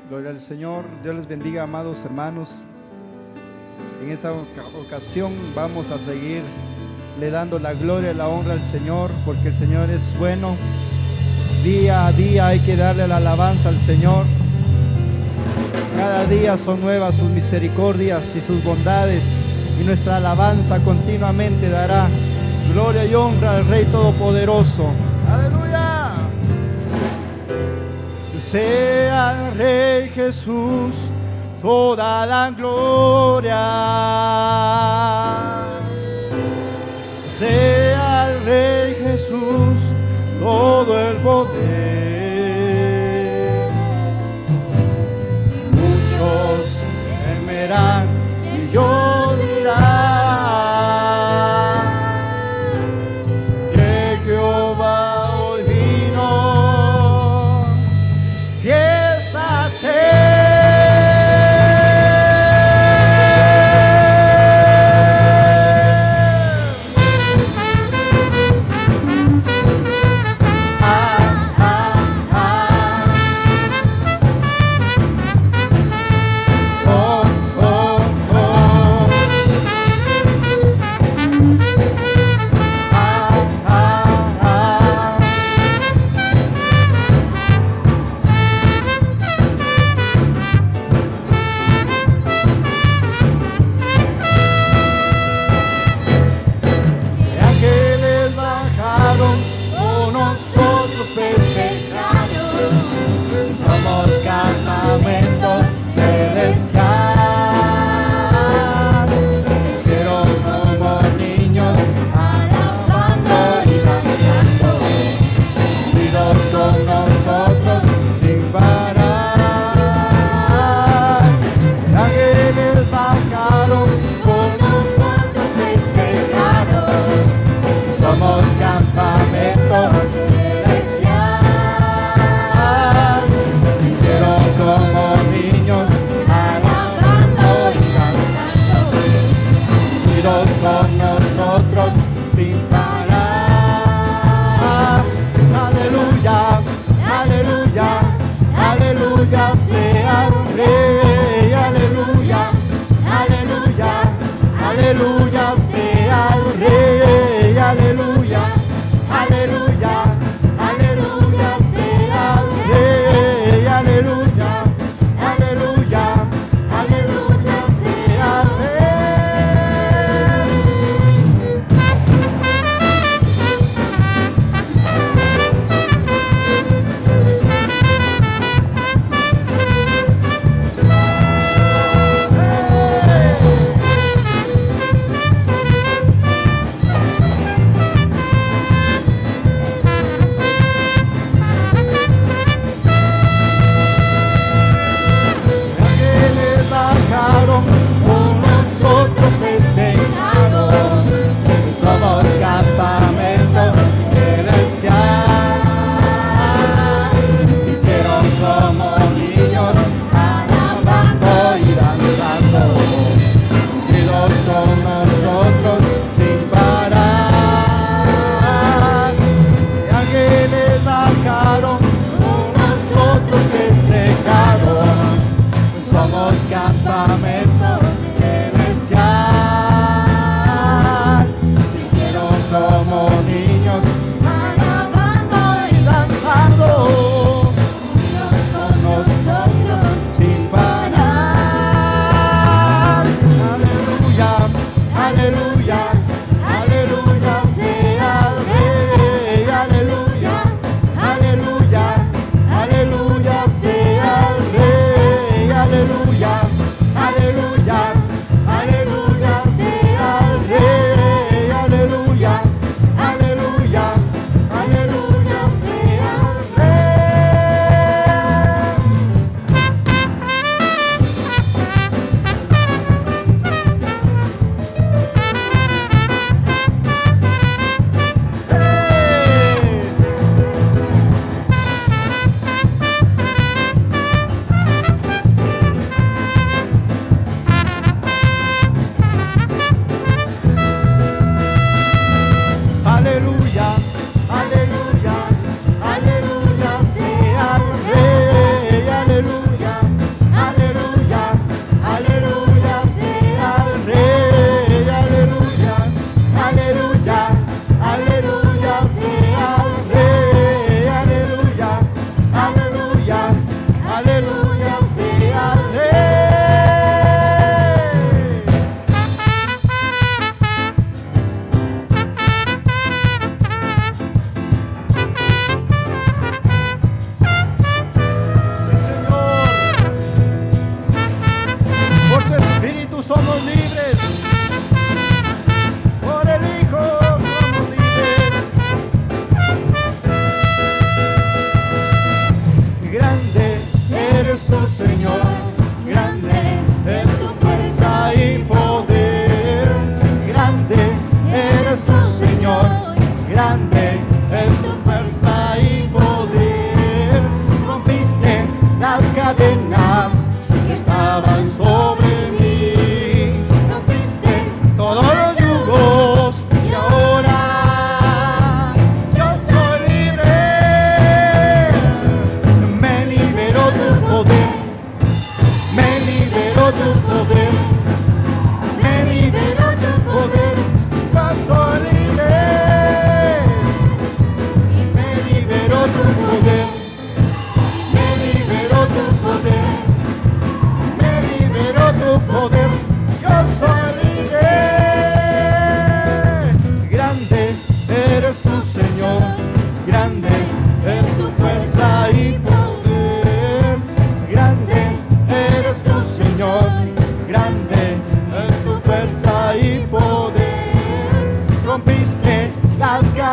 Gloria al Señor. Dios les bendiga, amados hermanos. En esta ocasión vamos a seguir le dando la gloria y la honra al Señor, porque el Señor es bueno. Día a día hay que darle la alabanza al Señor. Cada día son nuevas sus misericordias y sus bondades, y nuestra alabanza continuamente dará gloria y honra al Rey Todopoderoso. ¡Aleluya! Sea al Rey Jesús toda la gloria, sea al Rey Jesús todo el poder. Muchos temerán y yo dirán que Jehová hoy vino, fiesta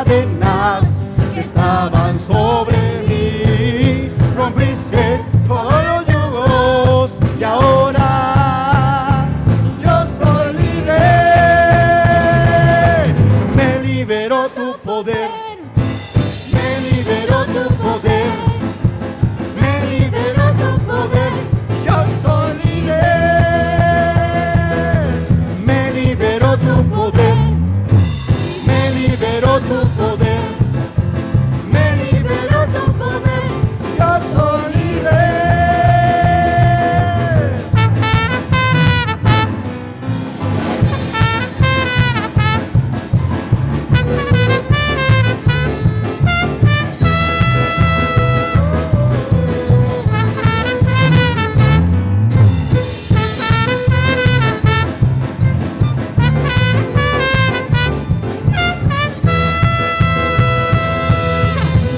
cadenas que estaban sobre mí. Rompiste todos los yugos y ahora yo soy libre. Me liberó tu poder, me liberó tu poder, me liberó tu poder. Yo soy libre. Me liberó tu poder, me liberó tu poder, me liberó tu poder. Yo soy libre.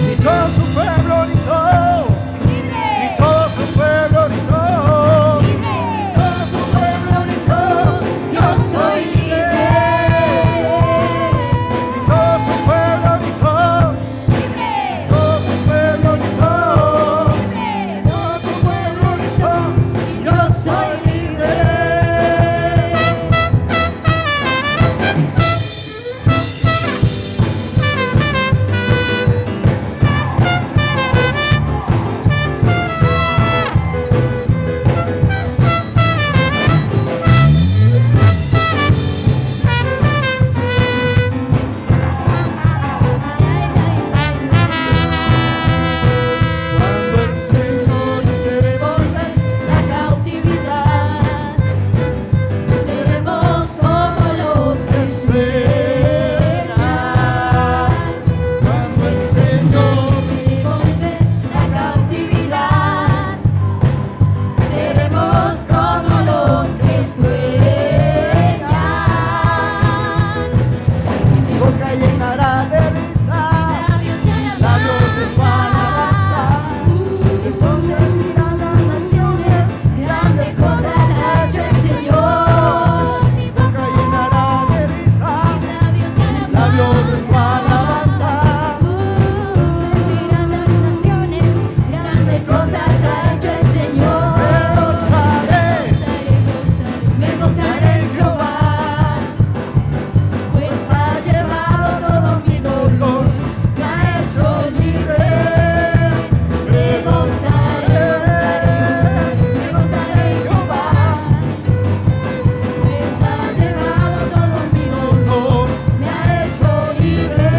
Y todo su pueblo gritó, y todo su pueblo gritó, y todo su pueblo gritó, yo soy libre. Y todo su pueblo gritó, todo su pueblo gritó, todo su pueblo gritó, yo soy libre. Cuando el Señor se devuelve La cautividad, seremos como los que sueñan, cuando el Señor devuelve la cautividad, seremos como los que sueñan. mi boca llenará de risa, Labios de labios de su alabanza. entonces dirán las naciones, grandes cosas ha hecho el Señor. Mi boca llenará de risa, labios de su alabanza. Dirán las naciones, grandes cosas ha hecho el Señor. Me gozaré, Me gozaré en Jehová, pues ha llevado todo mi dolor, me ha hecho libre. Me gozaré en Jehová, pues ha llevado todo mi dolor, me ha hecho libre.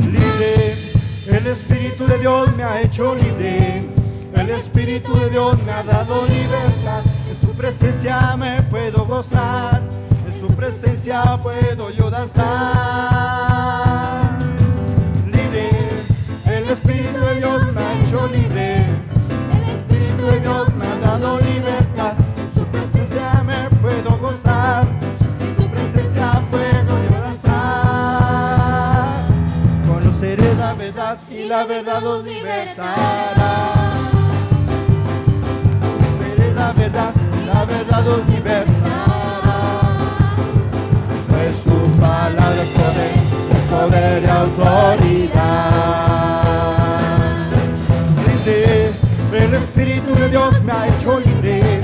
libre. El Espíritu de Dios me ha hecho libre. El Espíritu de Dios me ha dado libertad. En su presencia me puedo gozar. En su presencia puedo yo danzar. Libre. El Espíritu de Dios me ha hecho libre. El Espíritu de Dios me ha dado libertad. En su presencia me puedo gozar. En su presencia puedo yo danzar. Conoceré la verdad y la verdad os libertará. Conoceré la verdad y la verdad os libertará. Pues su palabra es poder y autoridad. Libre. El Espíritu de Dios me ha hecho libre.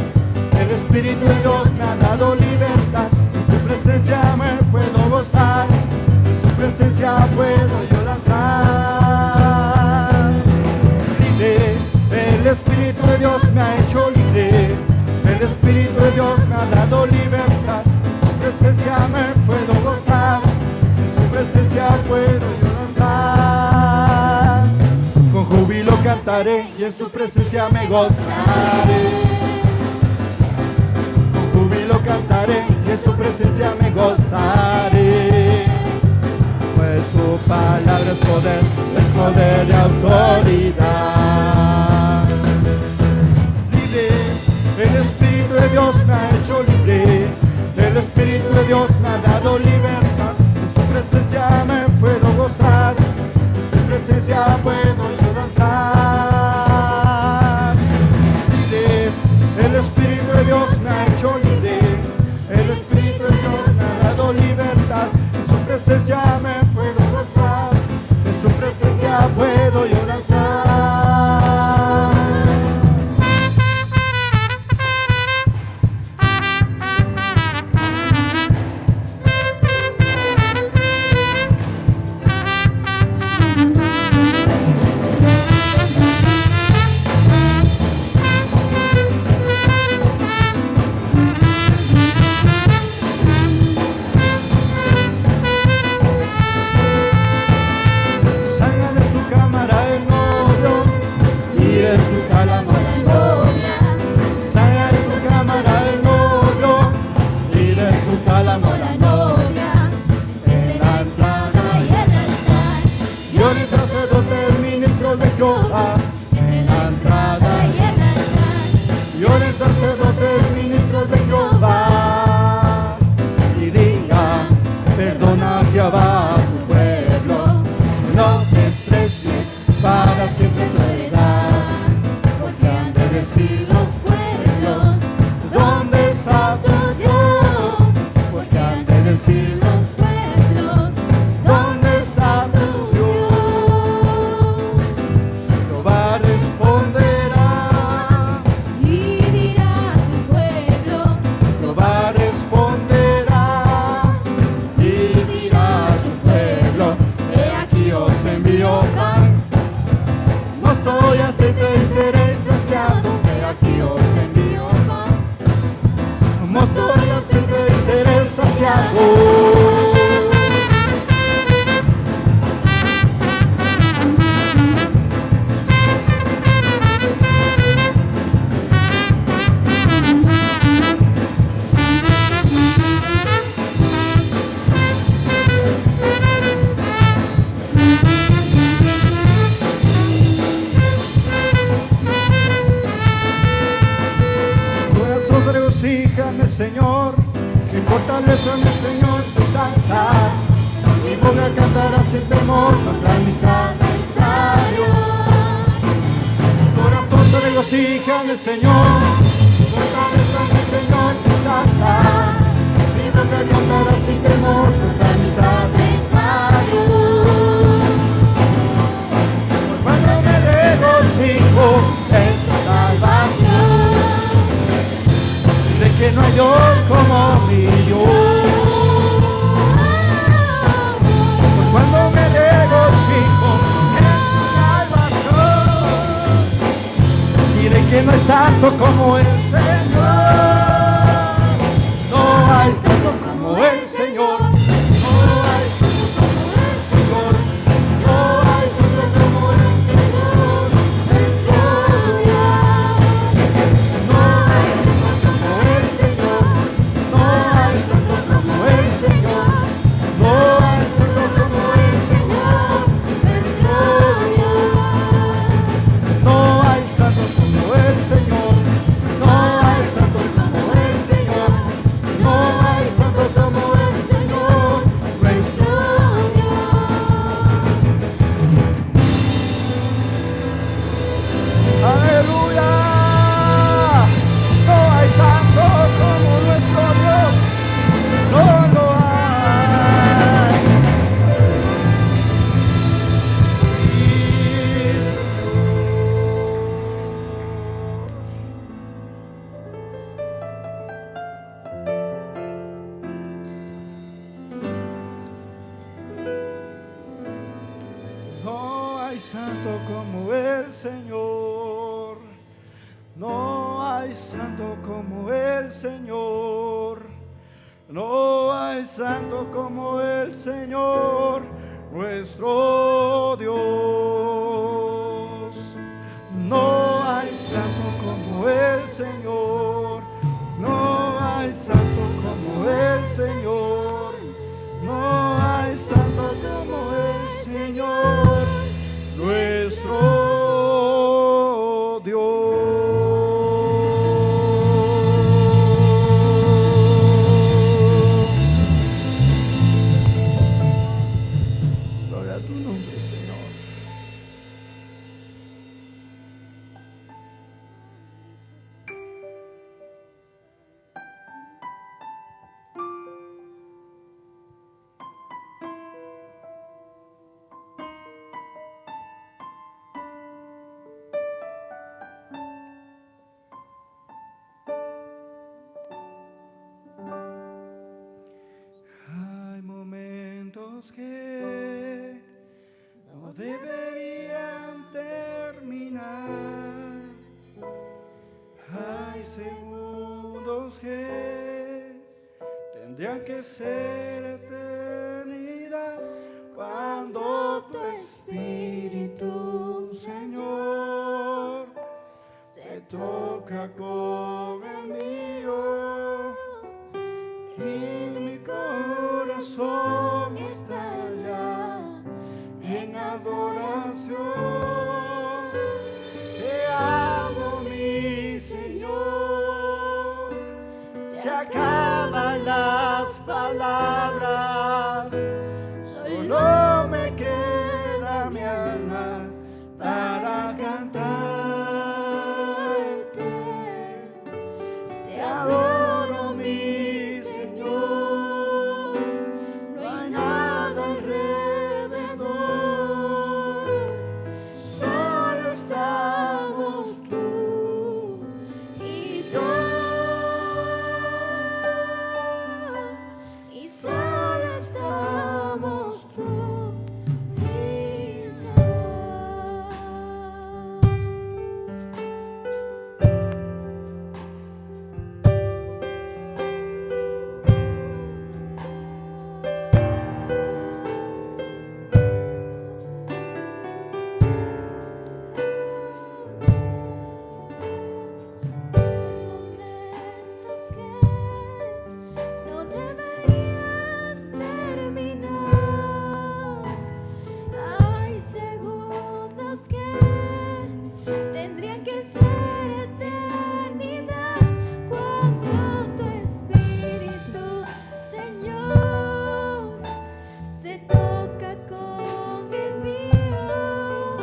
El Espíritu de Dios me ha dado libertad. En su presencia me puedo gozar. En su presencia puedo yo danzar. Libre. El Espíritu de Dios me ha hecho libre. El Espíritu de Dios me ha dado libertad. En su presencia me puedo gozar. En su presencia puedo yo danzar. Con júbilo cantaré y en su presencia me gozaré. Con júbilo cantaré y en su presencia me gozaré. Pues su palabra es poder y autoridad. Dios me ha dado libertad, en su presencia me puedo gozar, en su presencia puedo yo danzar. Libre, el Espíritu de Dios me ha hecho libre, el Espíritu de Dios me ha dado libertad, en su presencia me puedo gozar, en su presencia puedo yo danzar. Señor, que fortaleza mi Señor su saltar, y voy a cantar sin temor contra mis adversarios. Mi corazón se regocija en el Señor, que fortaleza mi Señor su saltar, y voy a cantar sin temor contra mis adversarios. Por cuando me regocijo en su salvación, de que no hay Dios como mi Dios. Por cuando me regocijo en su salvación, diré que no hay santo como el Señor. No hay santo como el Señor. No hay santo como el Señor. No hay santo como el Señor. Nuestro Dios. No hay santo como el Señor. No hay santo como el Señor. No hay santo como el Señor. Nuestro Dios. No hay santo como el Señor. No hay santo como el Señor. No hay santo como el Señor, nuestro Dios. Aleluya. No hay santo como nuestro Dios. No lo hay. No hay santo como el Señor. No hay santo como el Señor. No hay santo como el Señor, nuestro Dios. No hay santo como el Señor. No hay santo como el Señor. No hay santo como el Señor, nuestro Dios. segundos que no deberían terminar. Hay segundos que tendrían que ser eternidad. Cuando tu espíritu, Señor, se toca con el mío y mi corazón estalla en adoración. Te amo, mi Señor. Se acaban las palabras, solo me queda mi alma para cantarte. Te adoro, mi Señor. No hay nada alrededor, solo estamos tú y yo. Y solo estamos tú y yo. Momentos que no deberían terminar. Hay segundos que tendrían que ser eternidad. Cuando tu espíritu, Señor, se toca con el mío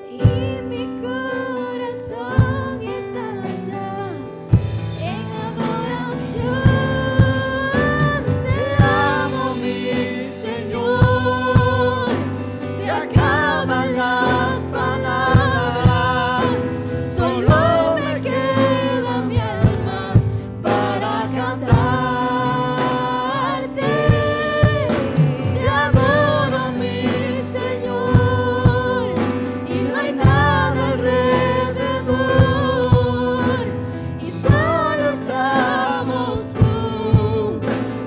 y mi corazón estalla en adoración. Te amo, mi Señor. Se acaban las palabras, solo me queda mi alma para cantarte. Te adoro, mi Señor, y no hay nada alrededor, y solo estamos tú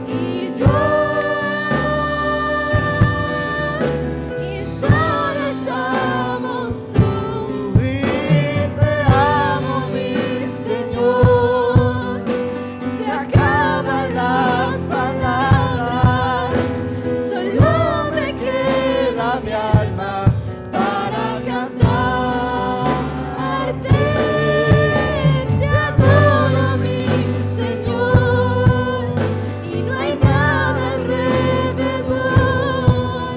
y yo. Y solo estamos tú y te amo, mi Señor. Se acaban las palabras, solo me queda mi alma para cantarte. Te adoro, mi Señor, y no hay nada alrededor,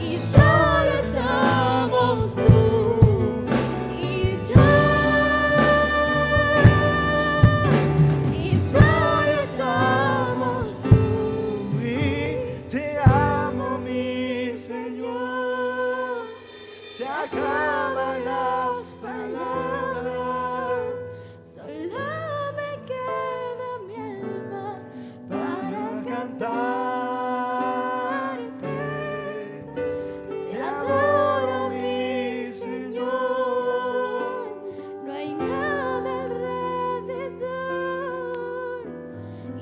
y solo estamos tú y yo. Y solo estamos tú y te amo, mi Señor. Se acaban las palabras, solo me queda mi alma para cantarte. Te adoro, mi Señor. No hay nada alrededor,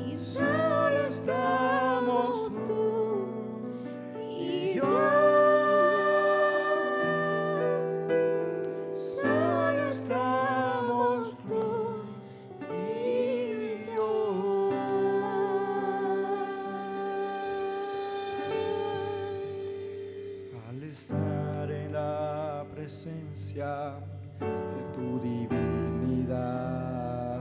y solo estamos tú y yo. Solo estamos tú y yo. Al estar en la presencia de tu divinidad,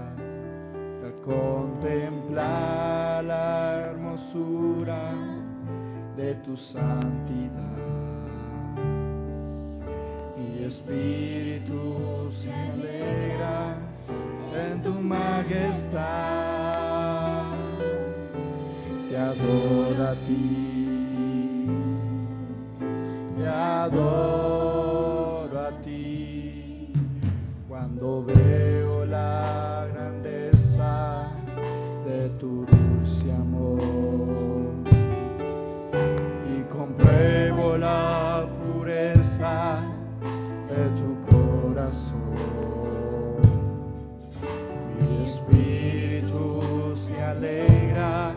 al contemplar la hermosura de tu santidad, mi espíritu se alegra en tu majestad. Te adoro a ti, te adoro a ti. Cuando veo la grandeza de tu dulce amor y tu corazón. Mi espíritu se alegra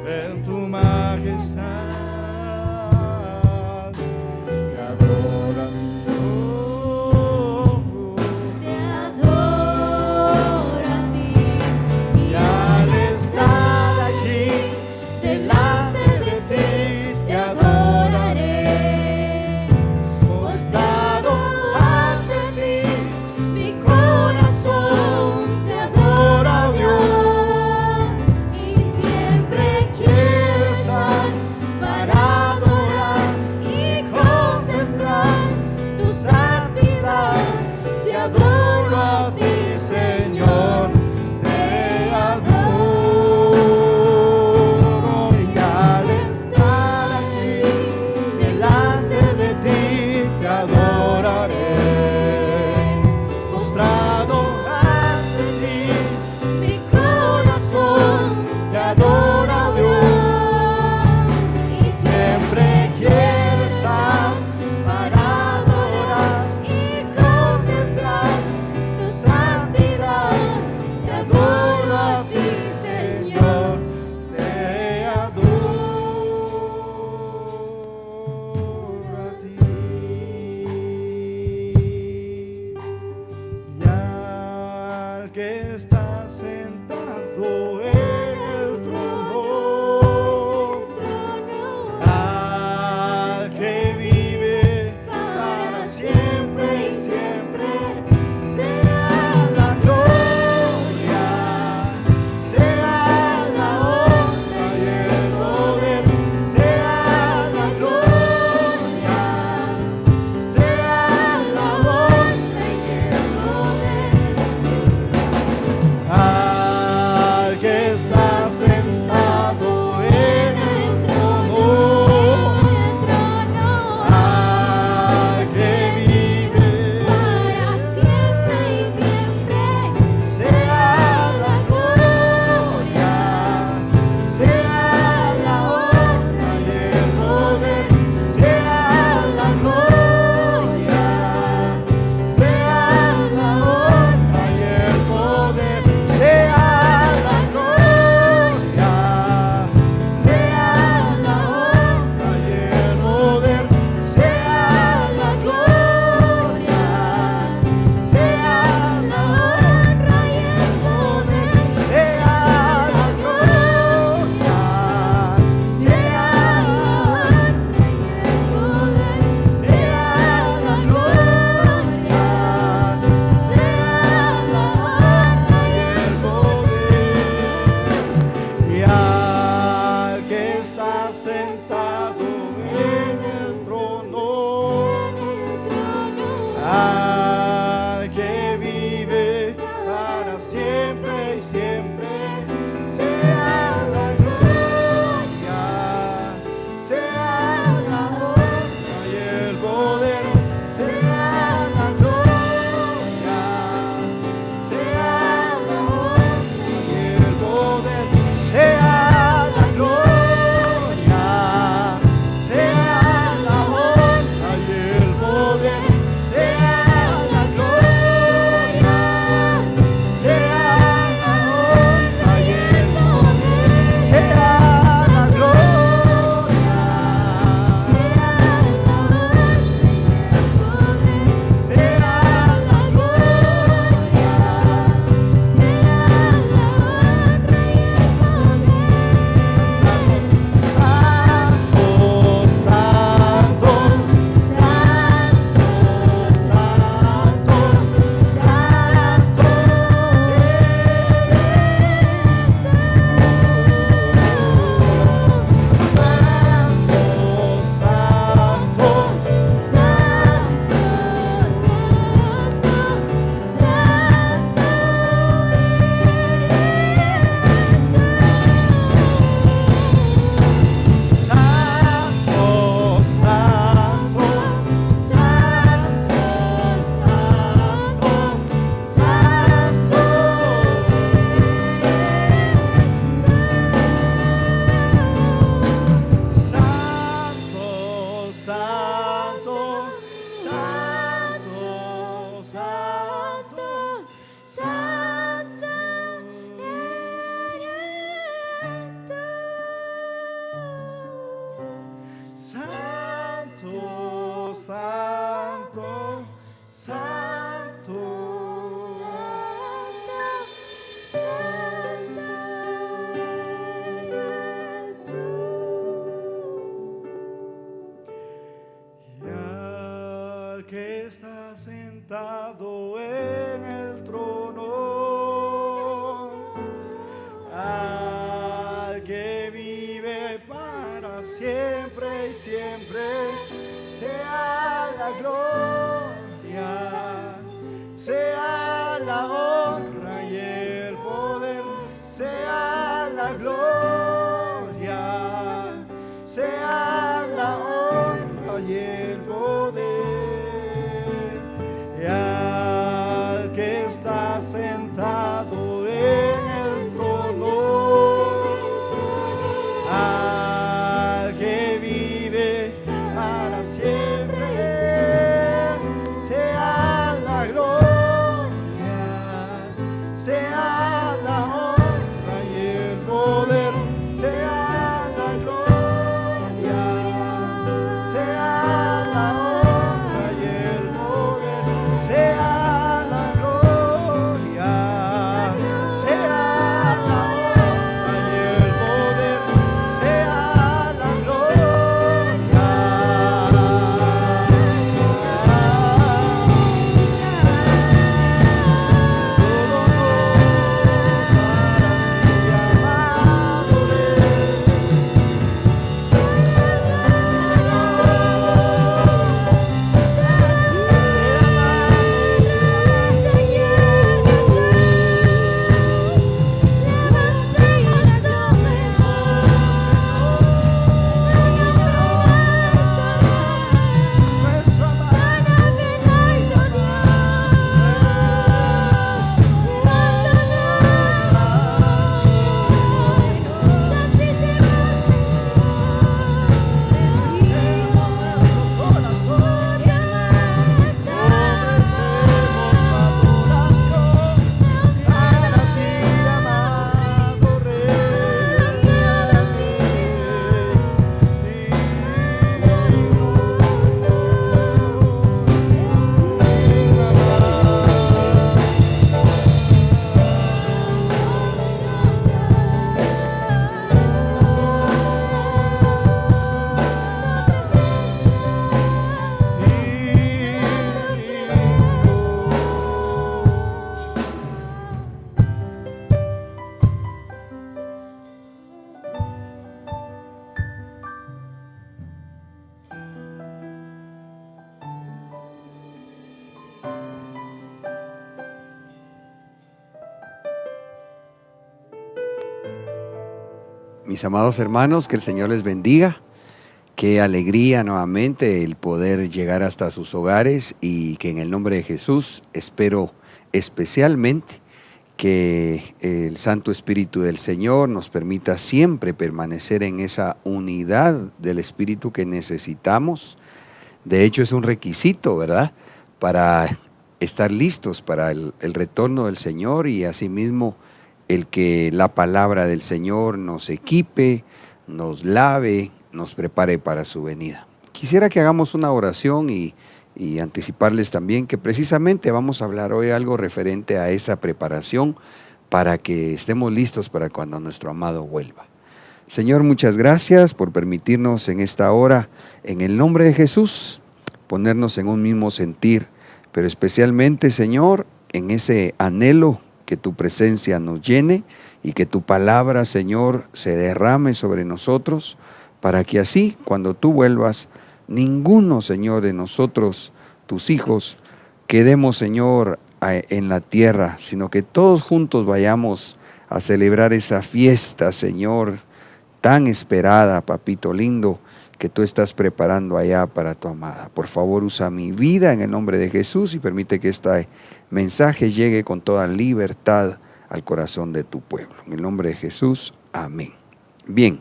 en tu majestad. Te adora, Te adoro a ti, y al estar aquí delante de ti te adoraré. Postrado ante ti, mi corazón te adora, Dios, y siempre quiero estar para adorar y contemplar tu santidad. Te adoro a ti, Señor, te adoro. y al estar aquí delante de ti te adoraré. Postrado ante ti, Mi corazón te adora, Dios, y siempre quiero estar para adorar y contemplar tu santidad. Te adoro a ti, Señor. te adoro a ti. que está sentado en el trono, al que vive para siempre y siempre, sea la gloria, sea la honra y el poder, sea la gloria, sea la honra y el poder, y al que está sentado en el trono, al que vive para siempre, sea la gloria, sea la honra y el poder, sea la gloria, sea la honra y el poder, sea la gloria, sea la honra y el poder, sea la gloria. Mis amados hermanos, que el Señor les bendiga. Qué alegría nuevamente el poder llegar hasta sus hogares, y que en el nombre de Jesús espero especialmente que el Santo Espíritu del Señor nos permita siempre permanecer en esa unidad del Espíritu que necesitamos. De hecho, es un requisito, ¿verdad?, para estar listos para el retorno del Señor, y asimismo el que la palabra del Señor nos equipe, nos lave, nos prepare para su venida. Quisiera que hagamos una oración y anticiparles también que precisamente vamos a hablar hoy algo referente a esa preparación para que estemos listos para cuando nuestro amado vuelva. Señor, muchas gracias por permitirnos en esta hora, en el nombre de Jesús, ponernos en un mismo sentir, pero especialmente, Señor, en ese anhelo que tu presencia nos llene y que tu palabra, Señor, se derrame sobre nosotros, para que así, cuando tú vuelvas, ninguno, Señor, de nosotros, tus hijos, quedemos, Señor, en la tierra, sino que todos juntos vayamos a celebrar esa fiesta, Señor, tan esperada, papito lindo, que tú estás preparando allá para tu amada. Por favor, usa mi vida en el nombre de Jesús y permite que este mensaje llegue con toda libertad al corazón de tu pueblo. En el nombre de Jesús, amén. Bien,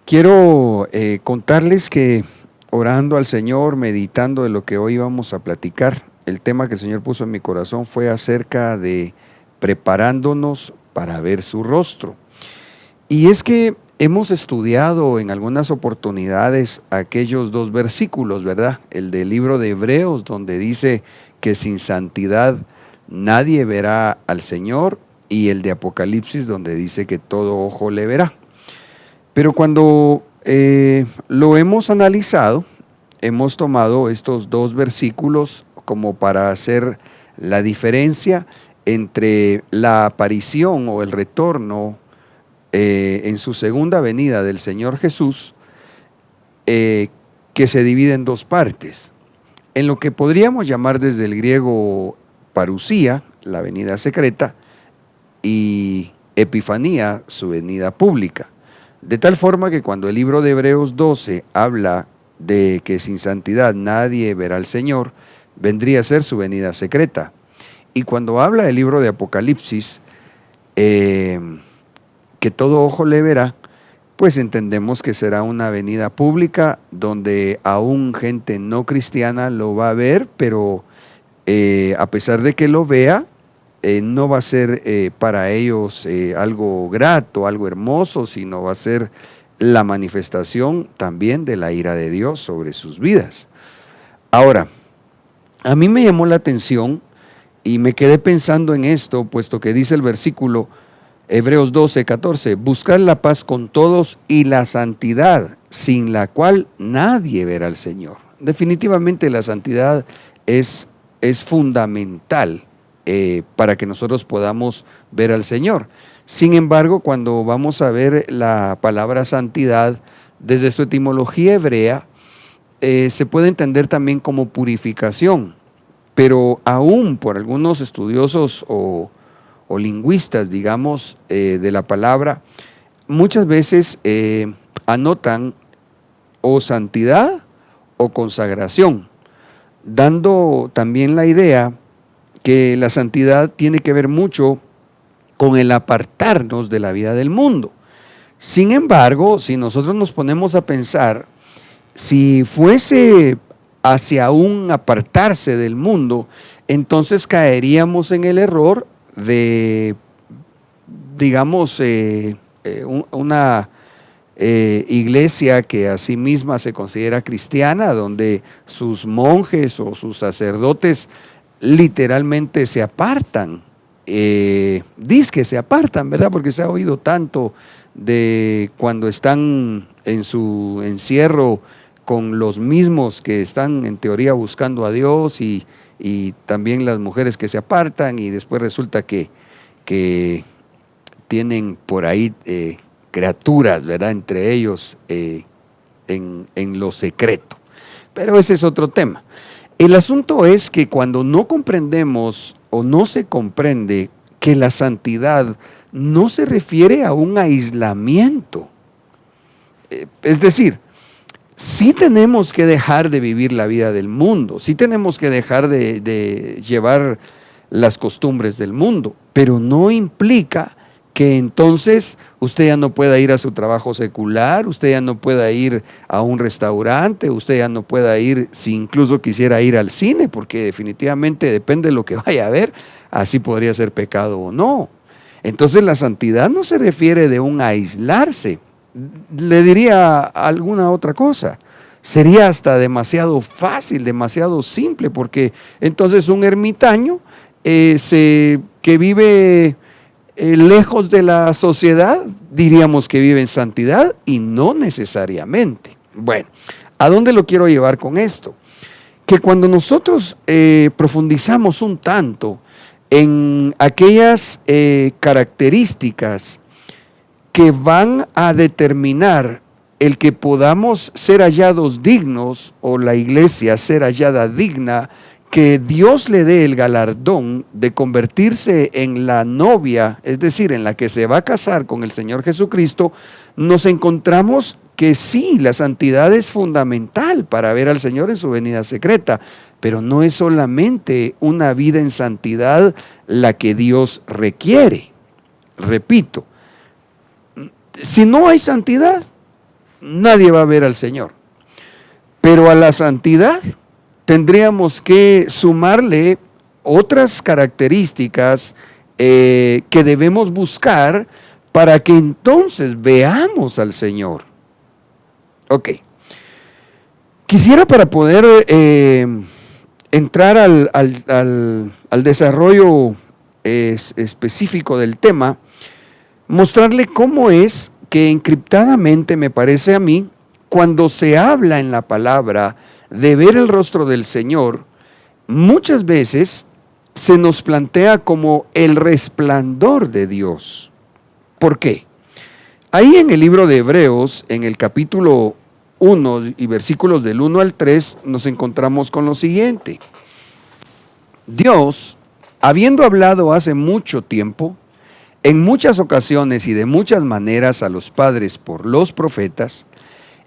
quiero contarles que orando al Señor, meditando de lo que hoy vamos a platicar, el tema que el Señor puso en mi corazón fue acerca de preparándonos para ver su rostro. Y es que hemos estudiado en algunas oportunidades aquellos dos versículos, ¿verdad? El del libro de Hebreos, donde dice que sin santidad nadie verá al Señor, y el de Apocalipsis, donde dice que todo ojo le verá. Pero cuando lo hemos analizado, hemos tomado estos dos versículos como para hacer la diferencia entre la aparición o el retorno en su segunda venida del Señor Jesús, que se divide en dos partes. En lo que podríamos llamar desde el griego parusía, la venida secreta, y epifanía, su venida pública. De tal forma que cuando el libro de Hebreos 12 habla de que sin santidad nadie verá al Señor, vendría a ser su venida secreta. Y cuando habla el libro de Apocalipsis, que todo ojo le verá, pues entendemos que será una venida pública donde aún gente no cristiana lo va a ver, pero a pesar de que lo vea, no va a ser para ellos algo grato, algo hermoso, sino va a ser la manifestación también de la ira de Dios sobre sus vidas. Ahora, a mí me llamó la atención y me quedé pensando en esto, puesto que dice el versículo Hebreos 12, 14, buscar la paz con todos y la santidad, sin la cual nadie verá al Señor. Definitivamente la santidad es fundamental para que nosotros podamos ver al Señor. Sin embargo, cuando vamos a ver la palabra santidad, desde su etimología hebrea, se puede entender también como purificación, pero aún por algunos estudiosos o lingüistas, digamos, de la palabra, muchas veces anotan o santidad o consagración, dando también la idea que la santidad tiene que ver mucho con el apartarnos de la vida del mundo. Sin embargo, si nosotros nos ponemos a pensar, si fuese hacia un apartarse del mundo, entonces caeríamos en el error de, digamos, una iglesia que a sí misma se considera cristiana, donde sus monjes o sus sacerdotes literalmente se apartan, dizque se apartan, ¿verdad? Porque se ha oído tanto de cuando están en su encierro con los mismos que están en teoría buscando a Dios y también las mujeres que se apartan y después resulta que tienen por ahí criaturas, ¿verdad? Entre ellos en lo secreto. Pero ese es otro tema. El asunto es que cuando no comprendemos o no se comprende que la santidad no se refiere a un aislamiento, es decir, sí tenemos que dejar de vivir la vida del mundo, sí tenemos que dejar de llevar las costumbres del mundo, pero no implica que entonces usted ya no pueda ir a su trabajo secular, usted ya no pueda ir a un restaurante, usted ya no pueda ir, si incluso quisiera ir al cine, porque definitivamente depende de lo que vaya a ver, así podría ser pecado o no. Entonces la santidad no se refiere de un aislarse. Le diría alguna otra cosa, sería hasta demasiado fácil, demasiado simple, porque entonces un ermitaño que vive lejos de la sociedad, diríamos que vive en santidad y no necesariamente. Bueno, ¿a dónde lo quiero llevar con esto? Que cuando nosotros profundizamos un tanto en aquellas características que van a determinar el que podamos ser hallados dignos o la iglesia ser hallada digna, que Dios le dé el galardón de convertirse en la novia, es decir, en la que se va a casar con el Señor Jesucristo, nos encontramos que sí, la santidad es fundamental para ver al Señor en su venida secreta, pero no es solamente una vida en santidad la que Dios requiere. Repito, si no hay santidad, nadie va a ver al Señor. Pero a la santidad tendríamos que sumarle otras características que debemos buscar para que entonces veamos al Señor. Ok. Quisiera, para poder entrar al desarrollo específico del tema, mostrarle cómo es que encriptadamente, me parece a mí, cuando se habla en la palabra de ver el rostro del Señor, muchas veces se nos plantea como el resplandor de Dios. ¿Por qué? Ahí en el libro de Hebreos, en el capítulo 1 y versículos del 1 al 3, nos encontramos con lo siguiente. Dios, habiendo hablado hace mucho tiempo, en muchas ocasiones y de muchas maneras a los padres por los profetas,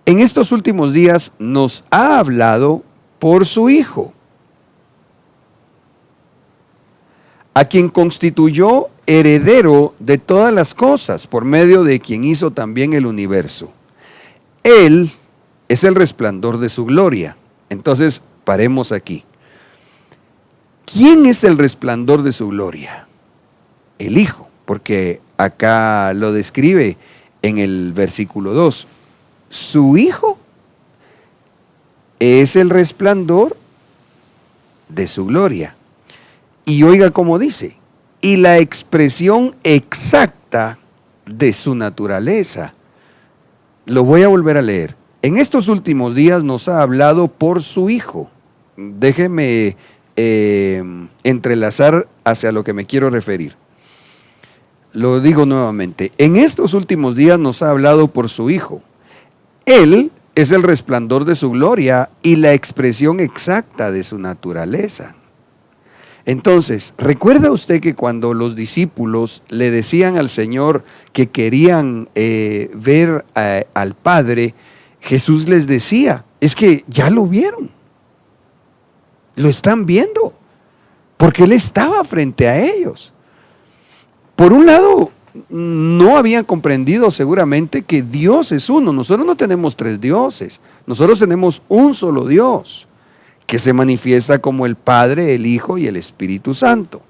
en estos últimos días nos ha hablado por su Hijo, a quien constituyó heredero de todas las cosas, por medio de quien hizo también el universo. Él es el resplandor de su gloria. Entonces, paremos aquí. ¿Quién es el resplandor de su gloria? El Hijo, porque acá lo describe en el versículo 2. Su Hijo es el resplandor de su gloria. Y oiga cómo dice, y la expresión exacta de su naturaleza. Lo voy a volver a leer. En estos últimos días nos ha hablado por su Hijo. Déjeme entrelazar hacia lo que me quiero referir. Lo digo nuevamente. En estos últimos días nos ha hablado por su Hijo. Él es el resplandor de su gloria y la expresión exacta de su naturaleza. Entonces, ¿recuerda usted que cuando los discípulos le decían al Señor que querían ver al Padre, Jesús les decía, es que ya lo vieron, lo están viendo, porque Él estaba frente a ellos. Por un lado, no habían comprendido seguramente que Dios es uno. Nosotros no tenemos tres dioses, nosotros tenemos un solo Dios, que se manifiesta como el Padre, el Hijo y el Espíritu Santo.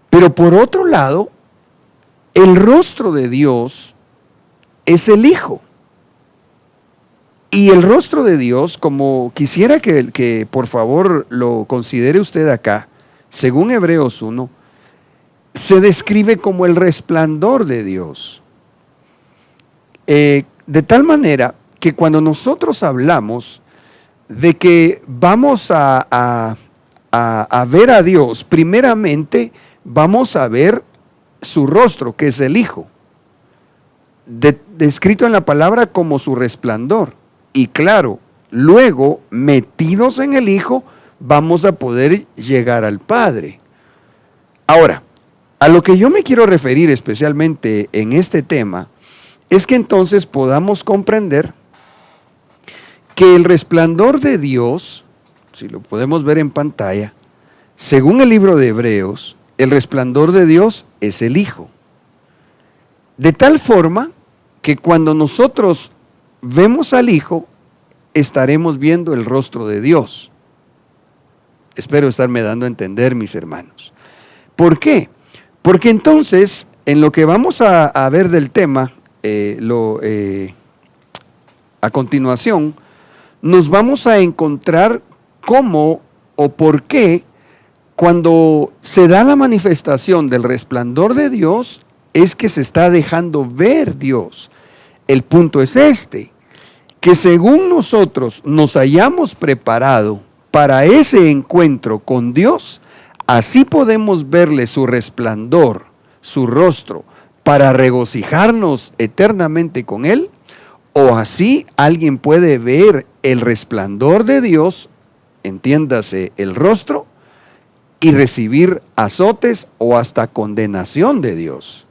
Pero por otro lado, el rostro de Dios es el Hijo. Y el rostro de Dios, como quisiera que por favor lo considere usted acá, según Hebreos 1, se describe como el resplandor de Dios. De tal manera que cuando nosotros hablamos de que vamos a ver a Dios, primeramente vamos a ver su rostro, que es el Hijo, descrito en la palabra como su resplandor. Y claro, luego, metidos en el Hijo, vamos a poder llegar al Padre. Ahora, a lo que yo me quiero referir especialmente en este tema, es que entonces podamos comprender que el resplandor de Dios, si lo podemos ver en pantalla, según el libro de Hebreos, el resplandor de Dios es el Hijo. De tal forma que cuando nosotros vemos al Hijo, estaremos viendo el rostro de Dios. Espero estarme dando a entender, mis hermanos. ¿Por qué? Porque entonces, en lo que vamos a ver del tema, a continuación, nos vamos a encontrar cómo o por qué cuando se da la manifestación del resplandor de Dios es que se está dejando ver Dios. El punto es este, que según nosotros nos hayamos preparado para ese encuentro con Dios, así podemos verle su resplandor, su rostro, para regocijarnos eternamente con Él, o así alguien puede ver el resplandor de Dios, entiéndase el rostro, y recibir azotes o hasta condenación de Dios.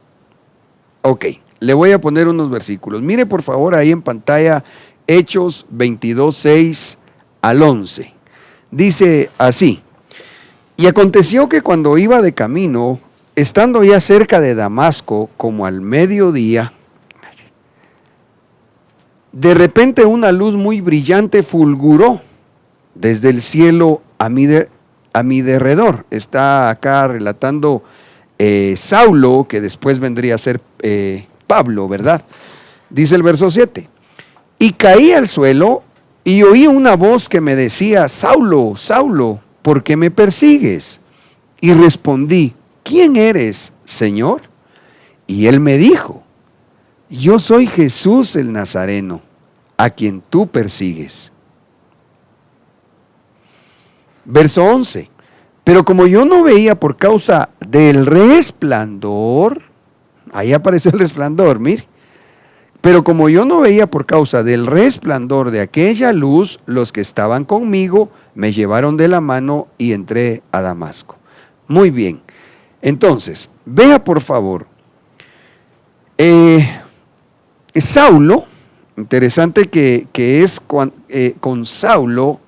Ok, le voy a poner unos versículos. Mire por favor ahí en pantalla Hechos 22, 6 al 11. Dice así: y aconteció que cuando iba de camino, estando ya cerca de Damasco, como al mediodía, de repente una luz muy brillante fulguró desde el cielo a mi derredor. Está acá relatando Saulo, que después vendría a ser Pablo, ¿verdad? Dice el verso 7. Y caí al suelo y oí una voz que me decía: Saulo, Saulo, ¿por qué me persigues? Y respondí: ¿quién eres, Señor? Y él me dijo: yo soy Jesús el Nazareno, a quien tú persigues. Verso 11. Pero como yo no veía por causa del resplandor, ahí apareció el resplandor, mire. Pero como yo no veía por causa del resplandor de aquella luz, los que estaban conmigo me llevaron de la mano y entré a Damasco. Muy bien. Entonces, vea por favor. Saulo, interesante que es con Saulo,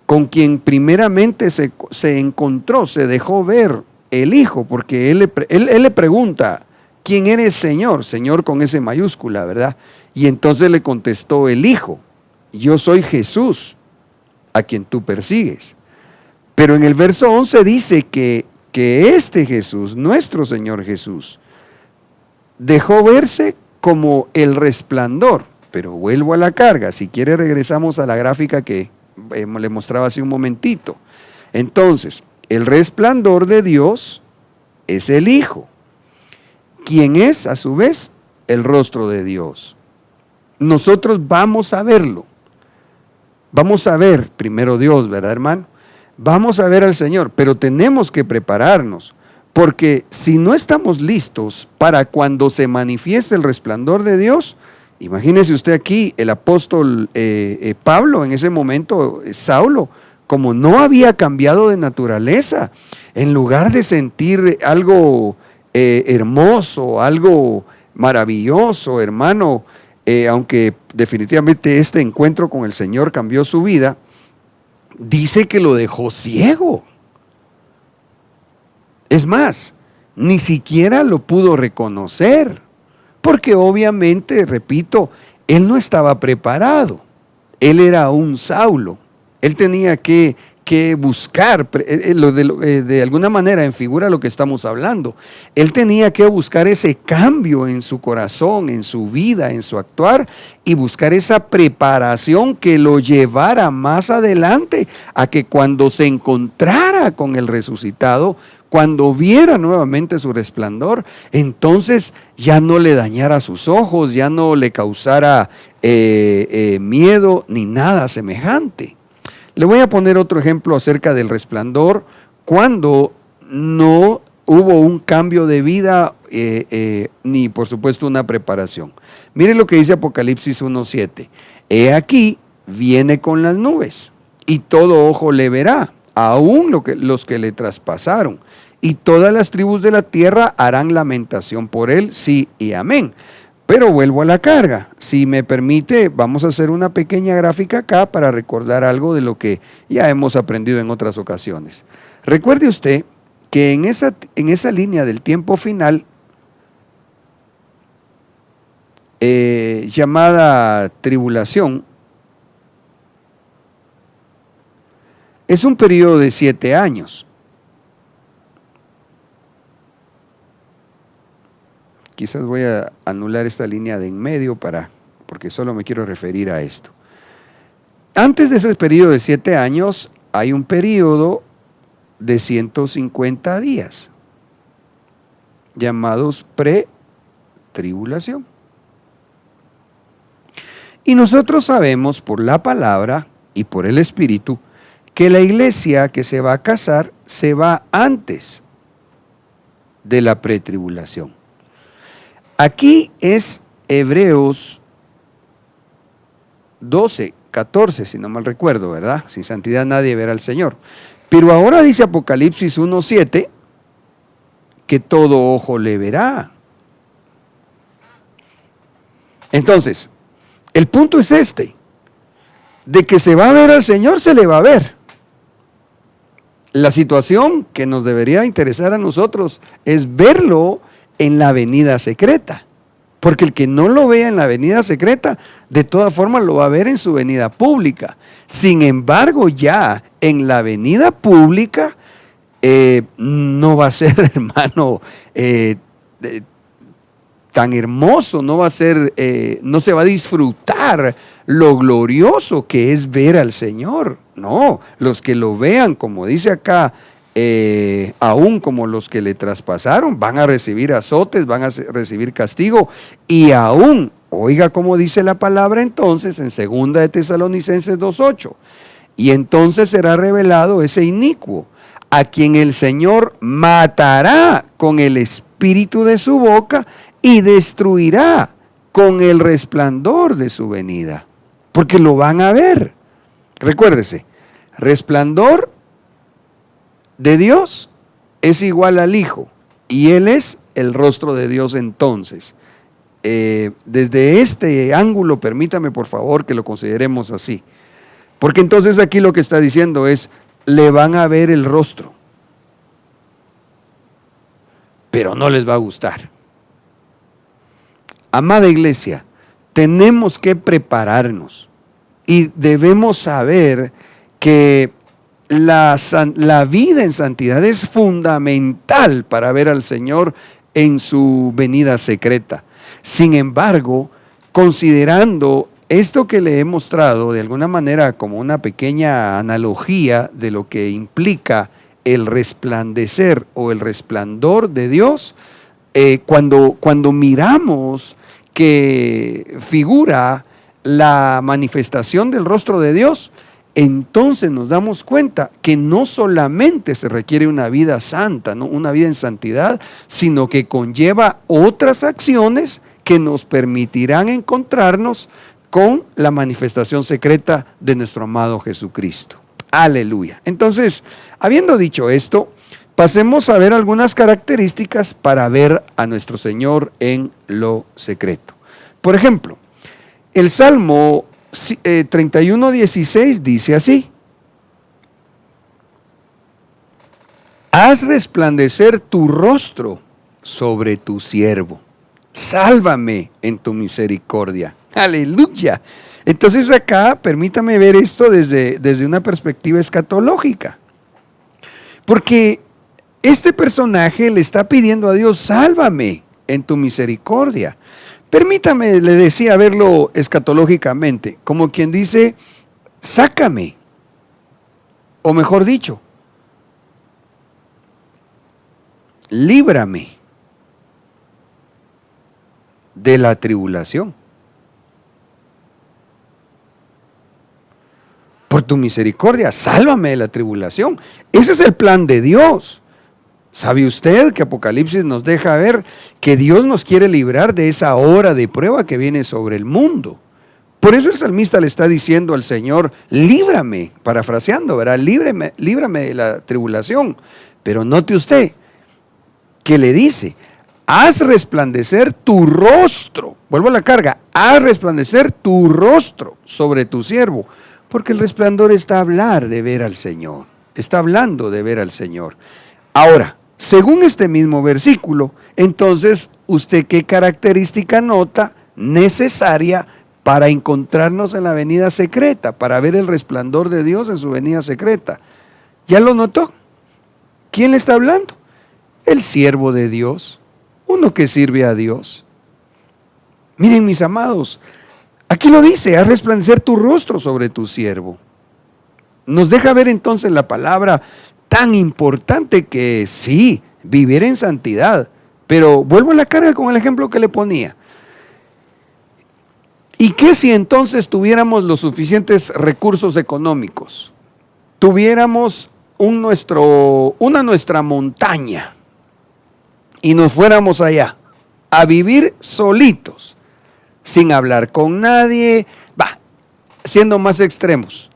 con quien primeramente se encontró, se dejó ver el Hijo, porque él le pregunta, ¿quién eres, Señor? Señor con S mayúscula, ¿verdad? Y entonces le contestó el Hijo, yo soy Jesús, a quien tú persigues. Pero en el verso 11 dice que este Jesús, nuestro Señor Jesús, dejó verse como el resplandor. Pero vuelvo a la carga, si quiere regresamos a la gráfica que le mostraba hace un momentito. Entonces, el resplandor de Dios es el Hijo, quien es a su vez el rostro de Dios. Nosotros vamos a verlo. Vamos a ver primero Dios, ¿verdad, hermano? Vamos a ver al Señor, pero tenemos que prepararnos, porque si no estamos listos para cuando se manifieste el resplandor de Dios, imagínese usted aquí, el apóstol Pablo, en ese momento, Saulo, como no había cambiado de naturaleza, en lugar de sentir algo hermoso, algo maravilloso, hermano, aunque definitivamente este encuentro con el Señor cambió su vida, dice que lo dejó ciego. Es más, ni siquiera lo pudo reconocer, porque obviamente, repito, él no estaba preparado. Él era un Saulo. Él tenía que buscar, de alguna manera en figura lo que estamos hablando, él tenía que buscar ese cambio en su corazón, en su vida, en su actuar, y buscar esa preparación que lo llevara más adelante a que cuando se encontrara con el resucitado, cuando viera nuevamente su resplandor, entonces ya no le dañara sus ojos, ya no le causara miedo ni nada semejante. Le voy a poner otro ejemplo acerca del resplandor cuando no hubo un cambio de vida ni por supuesto una preparación. Mire lo que dice Apocalipsis 1:7. He aquí, viene con las nubes y todo ojo le verá, aún los que le traspasaron, y todas las tribus de la tierra harán lamentación por él, sí y amén. Pero vuelvo a la carga. Si me permite, vamos a hacer una pequeña gráfica acá para recordar algo de lo que ya hemos aprendido en otras ocasiones. Recuerde usted que en esa línea del tiempo final, llamada tribulación, es un periodo de 7 años. Quizás voy a anular esta línea de en medio porque solo me quiero referir a esto. Antes de ese periodo de 7 años, hay un periodo de 150 días, llamados pre-tribulación. Y nosotros sabemos por la palabra y por el Espíritu que la iglesia que se va a casar se va antes de la pretribulación. Aquí es Hebreos 12, 14, si no mal recuerdo, ¿verdad? Sin santidad nadie verá al Señor. Pero ahora dice Apocalipsis 1:7 que todo ojo le verá. Entonces, el punto es este, de que se va a ver al Señor, se le va a ver. La situación que nos debería interesar a nosotros es verlo en la venida secreta, porque el que no lo vea en la venida secreta, de todas formas lo va a ver en su venida pública. Sin embargo, ya en la venida pública, no va a ser, hermano, tan hermoso, no va a ser, no se va a disfrutar lo glorioso que es ver al Señor. No, los que lo vean, como dice acá, aún como los que le traspasaron, van a recibir azotes, van a recibir castigo, y aún, oiga cómo dice la palabra entonces en 2 de Tesalonicenses 2:8, Y entonces será revelado ese inicuo, a quien el Señor matará con el espíritu de su boca y destruirá con el resplandor de su venida. Porque lo van a ver. Recuérdese, resplandor de Dios es igual al Hijo, y Él es el rostro de Dios entonces. Desde este ángulo, permítame por favor que lo consideremos así. Porque entonces aquí lo que está diciendo es, le van a ver el rostro, pero no les va a gustar. Amada iglesia, tenemos que prepararnos y debemos saber que la vida en santidad es fundamental para ver al Señor en su venida secreta. Sin embargo, considerando esto que le he mostrado de alguna manera como una pequeña analogía de lo que implica el resplandecer o el resplandor de Dios, cuando miramos que figura la manifestación del rostro de Dios, entonces nos damos cuenta que no solamente se requiere una vida santa, ¿no? Una vida en santidad, sino que conlleva otras acciones que nos permitirán encontrarnos con la manifestación secreta de nuestro amado Jesucristo. Aleluya. Entonces, habiendo dicho esto, pasemos a ver algunas características para ver a nuestro Señor en lo secreto. Por ejemplo, el Salmo 31:16 dice así: haz resplandecer tu rostro sobre tu siervo, sálvame en tu misericordia. Aleluya. Entonces acá permítame ver esto desde una perspectiva escatológica, porque este personaje le está pidiendo a Dios, sálvame en tu misericordia. Permítame, le decía, verlo escatológicamente, como quien dice, sácame, o mejor dicho, líbrame de la tribulación. Por tu misericordia, sálvame de la tribulación. Ese es el plan de Dios. ¿Sabe usted que Apocalipsis nos deja ver que Dios nos quiere librar de esa hora de prueba que viene sobre el mundo? Por eso el salmista le está diciendo al Señor, líbrame, parafraseando, ¿verdad? Líbrame de la tribulación. Pero note usted que le dice, haz resplandecer tu rostro. Vuelvo a la carga, haz resplandecer tu rostro sobre tu siervo. Porque el resplandor está hablando de ver al Señor. Está hablando de ver al Señor. Ahora, según este mismo versículo, entonces, ¿usted qué característica nota necesaria para encontrarnos en la venida secreta, para ver el resplandor de Dios en su venida secreta? ¿Ya lo notó? ¿Quién le está hablando? El siervo de Dios, uno que sirve a Dios. Miren, mis amados, aquí lo dice, haz resplandecer tu rostro sobre tu siervo. Nos deja ver entonces la palabra tan importante que sí, vivir en santidad. Pero vuelvo a la carga con el ejemplo que le ponía. ¿Y qué si entonces tuviéramos los suficientes recursos económicos? Tuviéramos nuestra montaña y nos fuéramos allá a vivir solitos, sin hablar con nadie, siendo más extremos.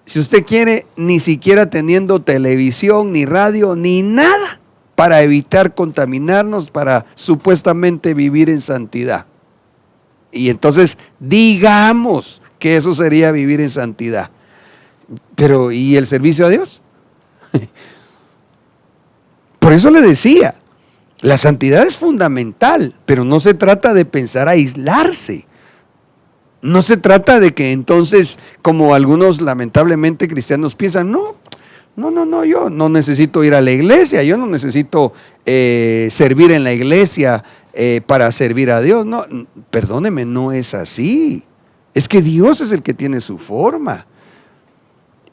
Si usted quiere, ni siquiera teniendo televisión, ni radio, ni nada, para evitar contaminarnos, para supuestamente vivir en santidad. Y entonces, digamos que eso sería vivir en santidad. Pero, ¿y el servicio a Dios? Por eso le decía, la santidad es fundamental, pero no se trata de pensar aislarse. No se trata de que entonces, como algunos lamentablemente cristianos piensan, no, yo no necesito ir a la iglesia, yo no necesito servir en la iglesia para servir a Dios. No, perdóneme, no es así. Es que Dios es el que tiene su forma.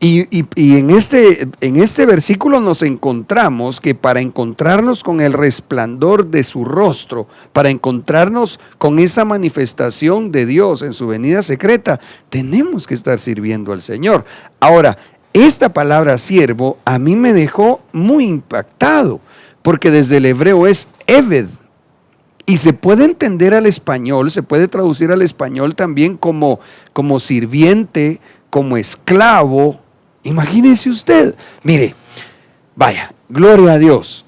Y en este versículo nos encontramos que para encontrarnos con el resplandor de su rostro, para encontrarnos con esa manifestación de Dios en su venida secreta, tenemos que estar sirviendo al Señor. Ahora, esta palabra siervo a mí me dejó muy impactado, porque desde el hebreo es eved, y se puede entender al español, se puede traducir al español también como sirviente, como esclavo. Imagínese usted, mire, vaya, gloria a Dios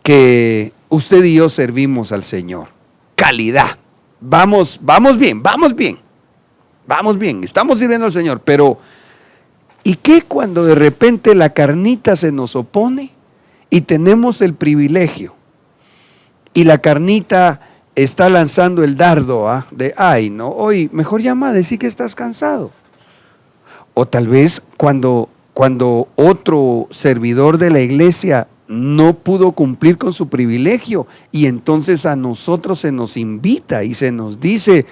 que usted y yo servimos al Señor. Calidad, vamos bien, estamos sirviendo al Señor, pero ¿y qué cuando de repente la carnita se nos opone y tenemos el privilegio y la carnita está lanzando el dardo de, ay, no, hoy mejor llama a decir que estás cansado? O tal vez cuando otro servidor de la iglesia no pudo cumplir con su privilegio y entonces a nosotros se nos invita y se nos dice,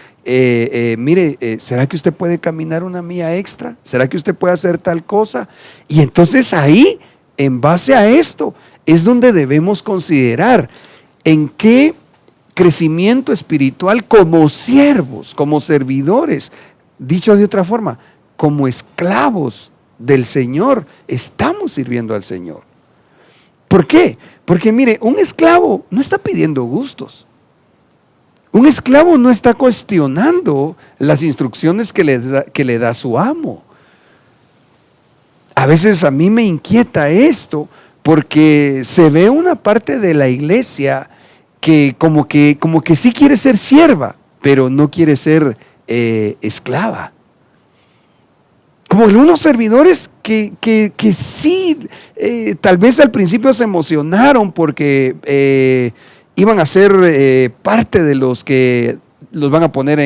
mire, ¿será que usted puede caminar una milla extra? ¿Será que usted puede hacer tal cosa? Y entonces ahí, en base a esto, es donde debemos considerar en qué crecimiento espiritual como siervos, como servidores, dicho de otra forma, como esclavos del Señor, estamos sirviendo al Señor. ¿Por qué? Porque mire, un esclavo no está pidiendo gustos. Un esclavo no está cuestionando las instrucciones que le da su amo. A veces a mí me inquieta esto porque se ve una parte de la iglesia que como que sí quiere ser sierva, pero no quiere ser esclava. Como algunos servidores que sí, tal vez al principio se emocionaron porque iban a ser parte de los que los van a poner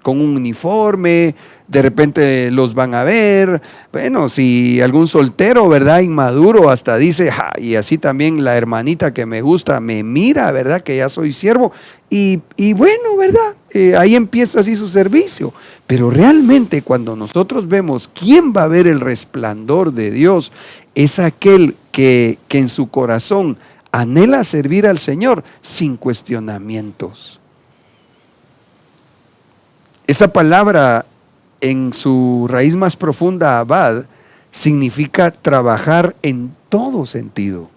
con un uniforme, de repente los van a ver. Bueno, si algún soltero, ¿verdad?, inmaduro, hasta dice, y así también la hermanita que me gusta me mira, ¿verdad?, que ya soy siervo. Y bueno, ¿verdad?, ahí empieza así su servicio. Pero realmente cuando nosotros vemos quién va a ver el resplandor de Dios, es aquel que en su corazón anhela servir al Señor sin cuestionamientos. Esa palabra en su raíz más profunda, abad, significa trabajar en todo sentido.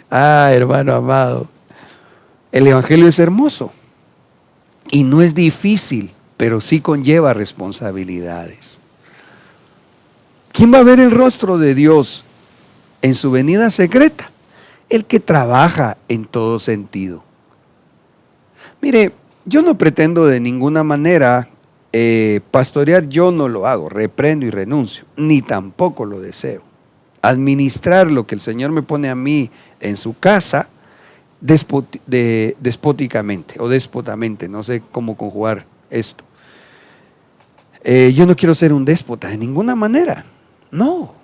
Hermano amado, el evangelio es hermoso y no es difícil, pero sí conlleva responsabilidades. ¿Quién va a ver el rostro de Dios en su venida secreta? El que trabaja en todo sentido. Mire, yo no pretendo de ninguna manera pastorear, yo no lo hago, reprendo y renuncio, ni tampoco lo deseo. Administrar lo que el Señor me pone a mí en su casa despóticamente o déspotamente, no sé cómo conjugar esto. Yo no quiero ser un déspota de ninguna manera, no.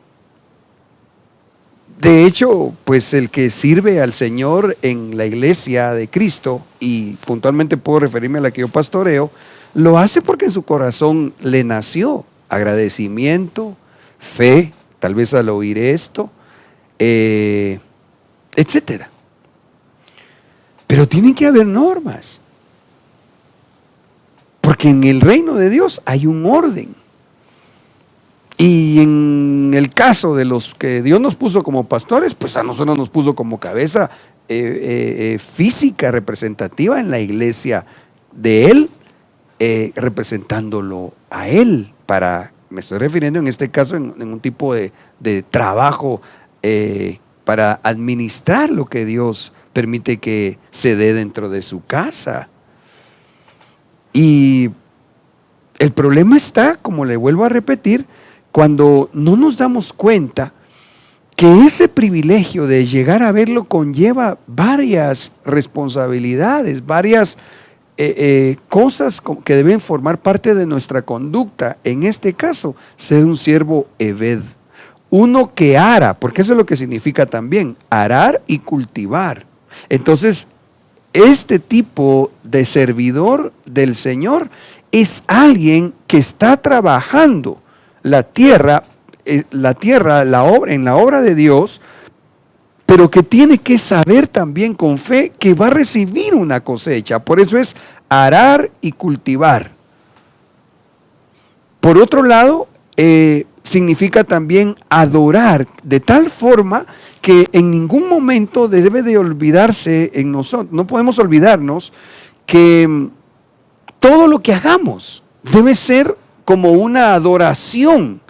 De hecho, pues el que sirve al Señor en la iglesia de Cristo, y puntualmente puedo referirme a la que yo pastoreo, lo hace porque en su corazón le nació agradecimiento, fe, tal vez al oír esto, etcétera. Pero tienen que haber normas, porque en el reino de Dios hay un orden. Y en el caso de los que Dios nos puso como pastores, pues a nosotros nos puso como cabeza física representativa en la iglesia de Él, representándolo a Él. Me estoy refiriendo en este caso en un tipo de trabajo para administrar lo que Dios permite que se dé dentro de su casa. Y el problema está, como le vuelvo a repetir, cuando no nos damos cuenta que ese privilegio de llegar a verlo conlleva varias responsabilidades, varias cosas que deben formar parte de nuestra conducta. En este caso, ser un siervo eved, uno que ara, porque eso es lo que significa también, arar y cultivar. Entonces, este tipo de servidor del Señor es alguien que está trabajando la tierra, en la obra de Dios, pero que tiene que saber también con fe que va a recibir una cosecha. Por eso es arar y cultivar. Por otro lado, significa también adorar de tal forma que en ningún momento debe de olvidarse en nosotros. No podemos olvidarnos que todo lo que hagamos debe ser como una adoración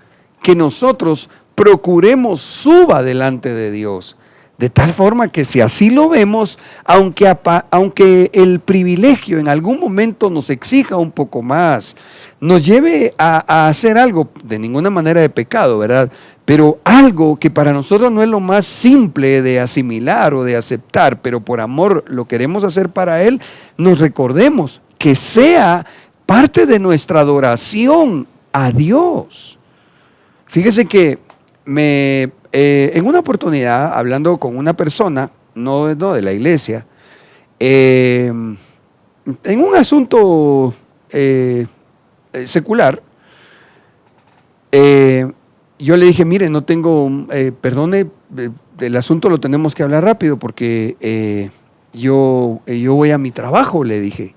que nosotros procuremos suba delante de Dios. De tal forma que si así lo vemos, aunque el privilegio en algún momento nos exija un poco más, nos lleve a hacer algo, de ninguna manera de pecado, ¿verdad? Pero algo que para nosotros no es lo más simple de asimilar o de aceptar, pero por amor lo queremos hacer para Él, nos recordemos que sea parte de nuestra adoración a Dios. Fíjese que en una oportunidad, hablando con una persona, no de la iglesia, en un asunto secular, yo le dije, mire, no tengo, perdone, el asunto lo tenemos que hablar rápido porque yo voy a mi trabajo, le dije.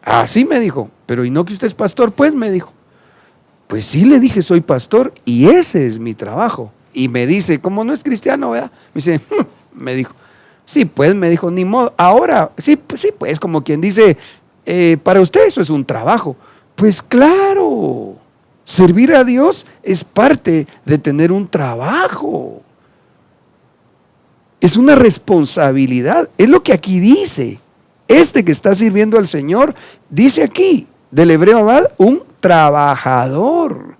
Ah, sí, me dijo, pero ¿y no que usted es pastor? Pues, me dijo. Pues sí, le dije, soy pastor y ese es mi trabajo. Y me dice, ¿cómo no es cristiano, verdad? Me dice, me dijo, sí, pues, me dijo, ni modo, ahora, sí, pues, como quien dice, para usted eso es un trabajo. Pues claro, servir a Dios es parte de tener un trabajo. Es una responsabilidad, es lo que aquí dice. Este que está sirviendo al Señor, dice aquí, del hebreo abad, un trabajador.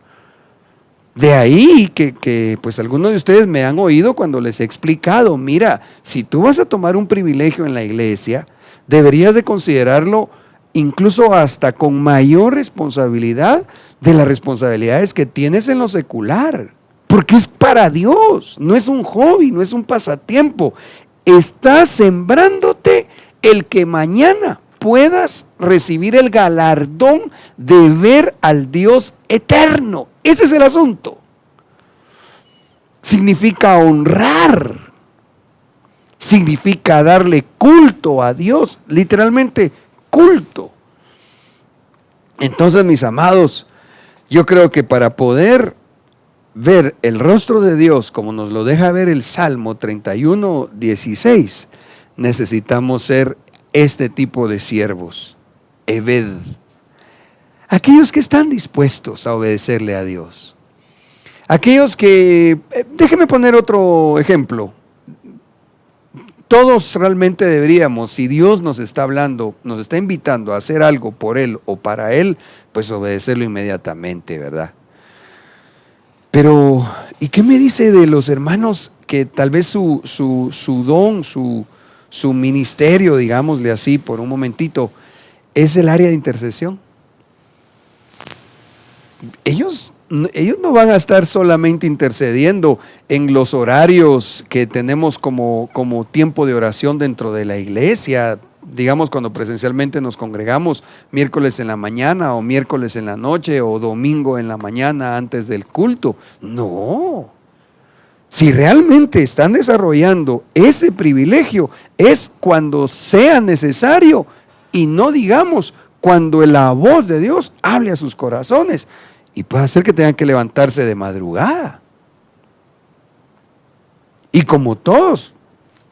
De ahí que pues algunos de ustedes me han oído cuando les he explicado, mira, si tú vas a tomar un privilegio en la iglesia, deberías de considerarlo incluso hasta con mayor responsabilidad de las responsabilidades que tienes en lo secular, porque es para Dios, no es un hobby, no es un pasatiempo, estás sembrándote el que mañana puedas recibir el galardón de ver al Dios eterno. Ese es el asunto. Significa honrar, significa darle culto a Dios, literalmente culto. Entonces, mis amados, yo creo que para poder ver el rostro de Dios, como nos lo deja ver el Salmo 31:16, necesitamos ser este tipo de siervos, Eved, aquellos que están dispuestos a obedecerle a Dios, aquellos que, déjeme poner otro ejemplo, todos realmente deberíamos, si Dios nos está hablando, nos está invitando a hacer algo por Él o para Él, pues obedecerlo inmediatamente, ¿verdad? Pero, ¿y qué me dice de los hermanos que tal vez su don, su ministerio, digámosle así por un momentito, es el área de intercesión? Ellos no van a estar solamente intercediendo en los horarios que tenemos como tiempo de oración dentro de la iglesia, digamos cuando presencialmente nos congregamos miércoles en la mañana o miércoles en la noche o domingo en la mañana antes del culto. No. Si realmente están desarrollando ese privilegio, es cuando sea necesario y no digamos cuando la voz de Dios hable a sus corazones y puede hacer que tengan que levantarse de madrugada. Y como todos,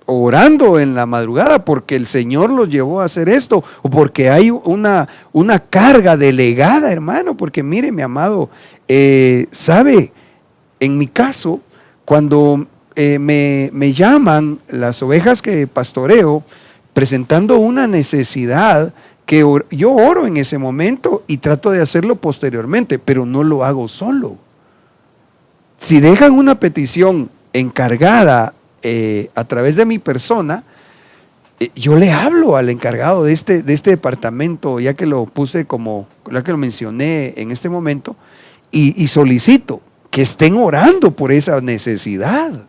orando en la madrugada porque el Señor los llevó a hacer esto o porque hay una carga delegada, hermano, porque mire, mi amado, sabe, en mi caso, cuando me llaman las ovejas que pastoreo presentando una necesidad que yo oro en ese momento y trato de hacerlo posteriormente, pero no lo hago solo. Si dejan una petición encargada a través de mi persona, yo le hablo al encargado de este departamento, ya que lo puse ya que lo mencioné en este momento, y solicito que estén orando por esa necesidad.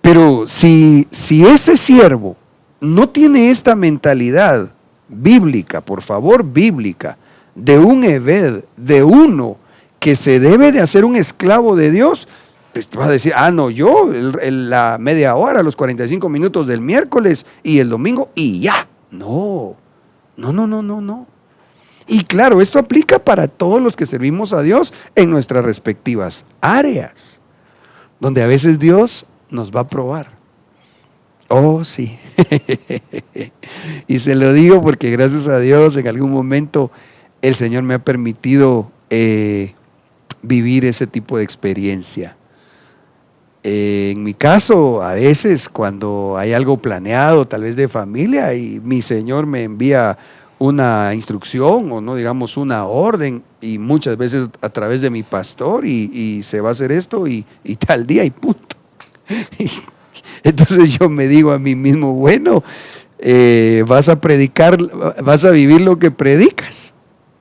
Pero si ese siervo no tiene esta mentalidad bíblica, por favor, bíblica, de un Eved, de uno que se debe de hacer un esclavo de Dios, pues vas a decir, no, yo la media hora, los 45 minutos del miércoles y el domingo y ya. No. Y claro, esto aplica para todos los que servimos a Dios en nuestras respectivas áreas, donde a veces Dios nos va a probar. Oh, sí. Y se lo digo porque gracias a Dios en algún momento el Señor me ha permitido vivir ese tipo de experiencia. En mi caso, a veces cuando hay algo planeado, tal vez de familia, y mi Señor me envía una instrucción o no digamos una orden, y muchas veces a través de mi pastor, y se va a hacer esto y tal día y punto. Entonces yo me digo a mí mismo, bueno, vas a predicar, vas a vivir lo que predicas.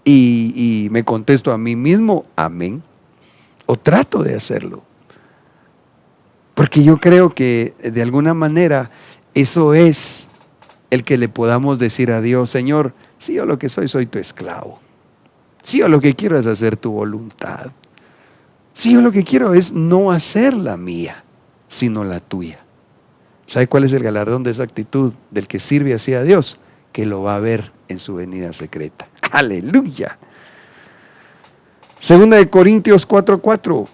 Y me contesto a mí mismo, amén. O trato de hacerlo. Porque yo creo que de alguna manera eso es el que le podamos decir a Dios, Señor, si yo lo que soy tu esclavo. Si yo lo que quiero es hacer tu voluntad. Si yo lo que quiero es no hacer la mía, sino la tuya. ¿Sabe cuál es el galardón de esa actitud del que sirve así a Dios? Que lo va a ver en su venida secreta. ¡Aleluya! Segunda de Corintios 4:4,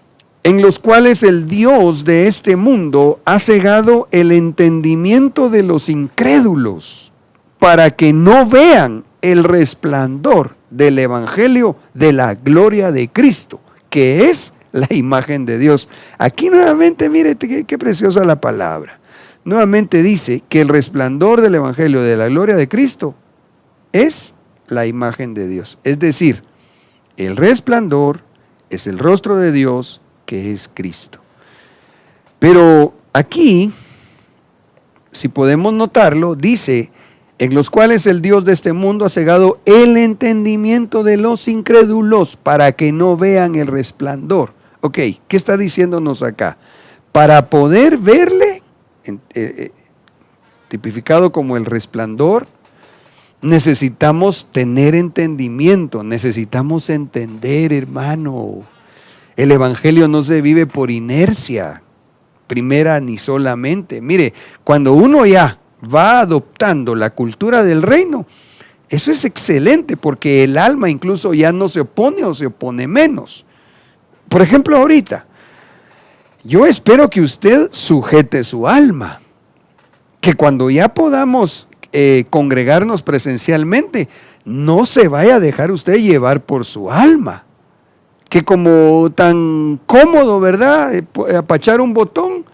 en los cuales el Dios de este mundo ha cegado el entendimiento de los incrédulos, para que no vean el resplandor del evangelio de la gloria de Cristo, que es la imagen de Dios. Aquí nuevamente, mire qué preciosa la palabra. Nuevamente dice que el resplandor del evangelio de la gloria de Cristo es la imagen de Dios. Es decir, el resplandor es el rostro de Dios, que es Cristo. Pero aquí, si podemos notarlo, dice, en los cuales el Dios de este mundo ha cegado el entendimiento de los incrédulos para que no vean el resplandor. Ok, ¿qué está diciéndonos acá? Para poder verle, tipificado como el resplandor, necesitamos tener entendimiento, necesitamos entender, hermano. El evangelio no se vive por inercia, primera ni solamente. Mire, cuando uno ya va adoptando la cultura del reino, eso es excelente porque el alma incluso ya no se opone o se opone menos. Por ejemplo, ahorita, yo espero que usted sujete su alma, que cuando ya podamos congregarnos presencialmente, no se vaya a dejar usted llevar por su alma. Que como tan cómodo, ¿verdad? Apachar un botón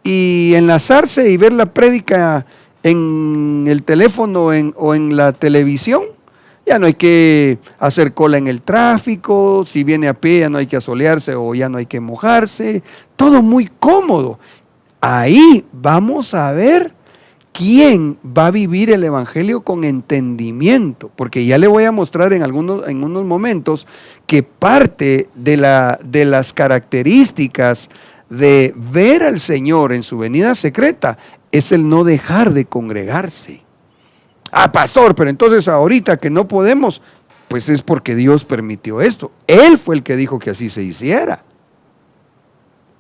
y enlazarse y ver la prédica en el teléfono o en la televisión. Ya no hay que hacer cola en el tráfico, si viene a pie ya no hay que asolearse o ya no hay que mojarse. Todo muy cómodo. Ahí vamos a ver quién va a vivir el evangelio con entendimiento, porque ya le voy a mostrar en unos momentos que parte de las características de ver al Señor en su venida secreta es el no dejar de congregarse. Ah, pastor, pero entonces ahorita que no podemos, pues es porque Dios permitió esto. Él fue el que dijo que así se hiciera.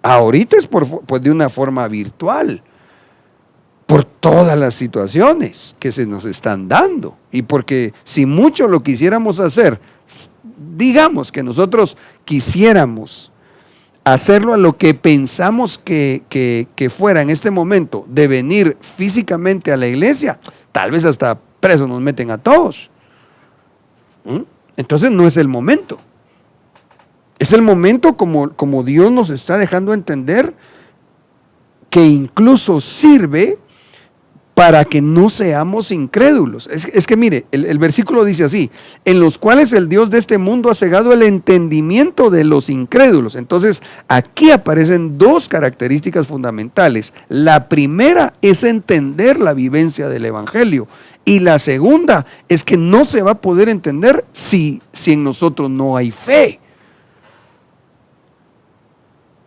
Ahorita es pues de una forma virtual, por todas las situaciones que se nos están dando. Y porque si mucho lo quisiéramos hacer, digamos que nosotros quisiéramos hacerlo a lo que pensamos que fuera en este momento, de venir físicamente a la iglesia, tal vez hasta preso nos meten a todos. Entonces no es el momento. Es el momento como Dios nos está dejando entender, que incluso sirve para que no seamos incrédulos. Es que mire, el versículo dice así, en los cuales el Dios de este mundo ha cegado el entendimiento de los incrédulos. Entonces, aquí aparecen dos características fundamentales. La primera es entender la vivencia del evangelio. Y la segunda es que no se va a poder entender si en nosotros no hay fe.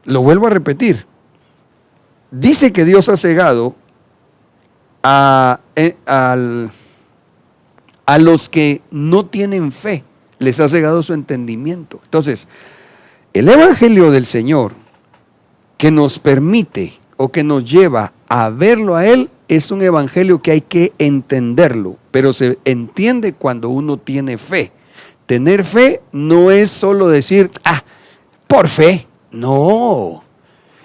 Lo vuelvo a repetir. Dice que Dios ha cegado a los que no tienen fe, les ha cegado su entendimiento. Entonces, el evangelio del Señor que nos permite o que nos lleva a verlo a Él es un evangelio que hay que entenderlo, pero se entiende cuando uno tiene fe. Tener fe no es solo decir, por fe. No,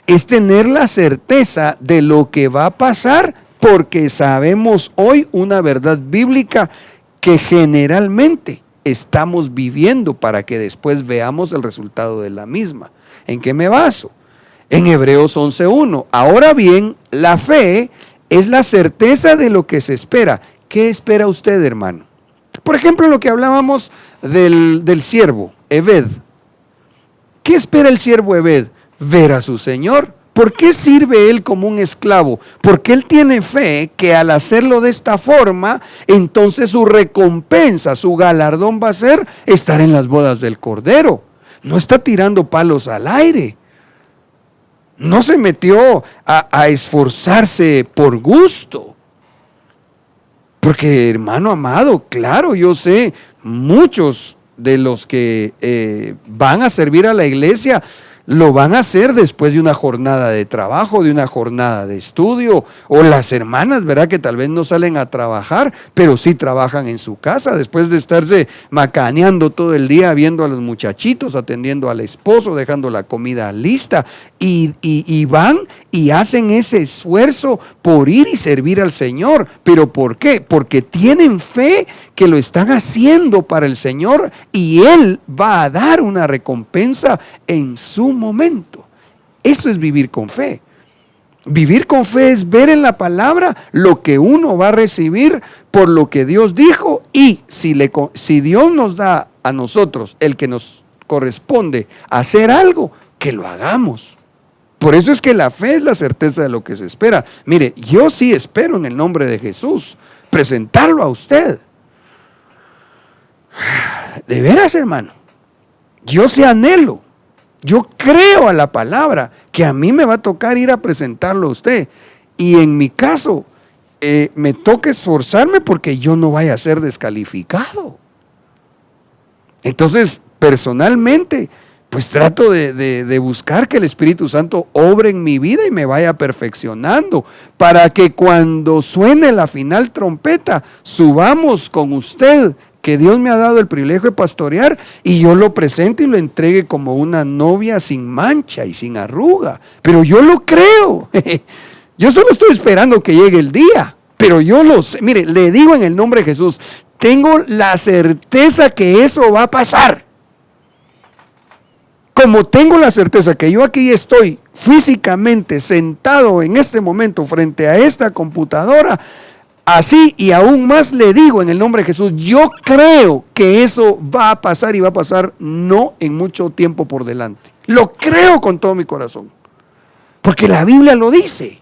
es tener la certeza de lo que va a pasar, porque sabemos hoy una verdad bíblica que generalmente estamos viviendo para que después veamos el resultado de la misma. ¿En qué me baso? En Hebreos 11:1. Ahora bien, la fe es la certeza de lo que se espera. ¿Qué espera usted, hermano? Por ejemplo, lo que hablábamos del siervo, Ebed. ¿Qué espera el siervo Ebed? Ver a su señor. ¿Por qué sirve él como un esclavo? Porque él tiene fe que al hacerlo de esta forma, entonces su recompensa, su galardón va a ser estar en las bodas del Cordero. No está tirando palos al aire. No se metió a esforzarse por gusto. Porque, hermano amado, claro, yo sé, muchos de los que van a servir a la iglesia lo van a hacer después de una jornada de trabajo, de una jornada de estudio, o las hermanas, ¿verdad? Que tal vez no salen a trabajar, pero sí trabajan en su casa, después de estarse macaneando todo el día, viendo a los muchachitos, atendiendo al esposo, dejando la comida lista, y van y hacen ese esfuerzo por ir y servir al Señor. ¿Pero por qué? Porque tienen fe que lo están haciendo para el Señor, y Él va a dar una recompensa en su momento. Eso es vivir con fe. Vivir con fe es ver en la palabra lo que uno va a recibir por lo que Dios dijo, y si Dios nos da a nosotros el que nos corresponde hacer algo, que lo hagamos. Por eso es que la fe es la certeza de lo que se espera. Mire, yo sí espero en el nombre de Jesús presentarlo a usted. De veras, hermano, yo sí anhelo. Yo creo a la palabra que a mí me va a tocar ir a presentarlo a usted. Y en mi caso, me toca esforzarme porque yo no vaya a ser descalificado. Entonces, personalmente, pues trato de buscar que el Espíritu Santo obre en mi vida y me vaya perfeccionando, para que cuando suene la final trompeta, subamos con usted, que Dios me ha dado el privilegio de pastorear, y yo lo presente y lo entregue como una novia sin mancha y sin arruga. Pero yo lo creo. Yo solo estoy esperando que llegue el día, pero yo lo sé. Mire, le digo en el nombre de Jesús, tengo la certeza que eso va a pasar. Como tengo la certeza que yo aquí estoy físicamente sentado en este momento frente a esta computadora, así y aún más le digo en el nombre de Jesús, yo creo que eso va a pasar, y va a pasar no en mucho tiempo por delante. Lo creo con todo mi corazón, porque la Biblia lo dice.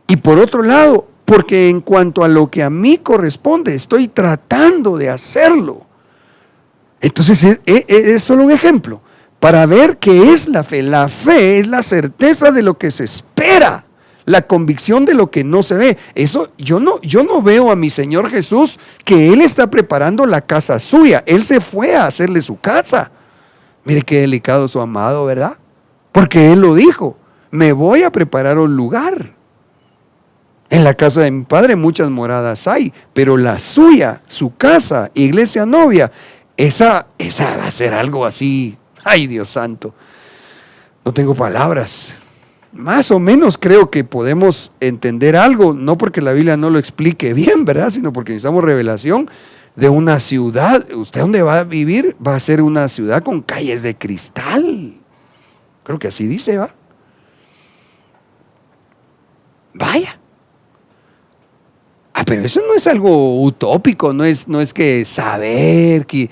Y por otro lado, porque en cuanto a lo que a mí corresponde, estoy tratando de hacerlo. Entonces es solo un ejemplo para ver qué es la fe. La fe es la certeza de lo que se espera, la convicción de lo que no se ve. Eso yo no veo a mi Señor Jesús que Él está preparando la casa suya. Él se fue a hacerle su casa. Mire qué delicado su amado, ¿verdad? Porque Él lo dijo, me voy a preparar un lugar. En la casa de mi Padre muchas moradas hay, pero la suya, su casa, iglesia novia, esa va a ser algo así. Ay, Dios santo, no tengo palabras. Más o menos creo que podemos entender algo, no porque la Biblia no lo explique bien, ¿verdad? Sino porque necesitamos revelación de una ciudad. Usted donde va a vivir va a ser una ciudad con calles de cristal. Creo que así dice, ¿va? Vaya. Pero eso no es algo utópico, no es que saber que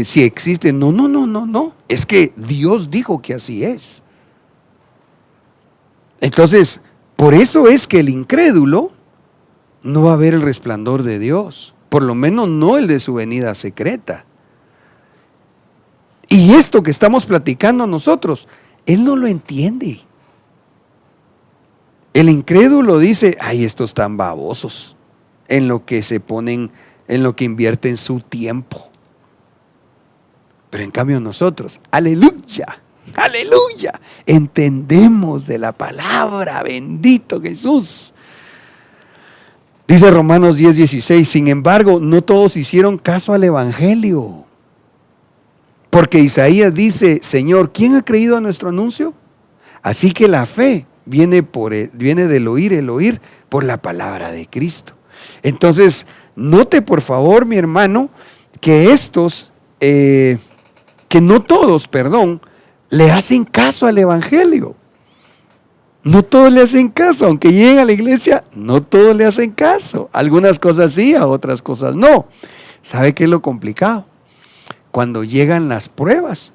si existe. No. Es que Dios dijo que así es. Entonces, por eso es que el incrédulo no va a ver el resplandor de Dios, por lo menos no el de su venida secreta. Y esto que estamos platicando nosotros, él no lo entiende. El incrédulo dice, ay, estos tan babosos en lo que se ponen, en lo que invierten su tiempo. Pero en cambio nosotros, aleluya, entendemos de la palabra, bendito Jesús. Dice Romanos 10:16, sin embargo, no todos hicieron caso al evangelio. Porque Isaías dice, Señor, ¿quién ha creído a nuestro anuncio? Así que la fe viene del oír, el oír por la palabra de Cristo. Entonces, note por favor, mi hermano, que que no todos, le hacen caso al evangelio. No todos le hacen caso, aunque lleguen a la iglesia, no todos le hacen caso. Algunas cosas sí, a otras cosas no. ¿Sabe qué es lo complicado? Cuando llegan las pruebas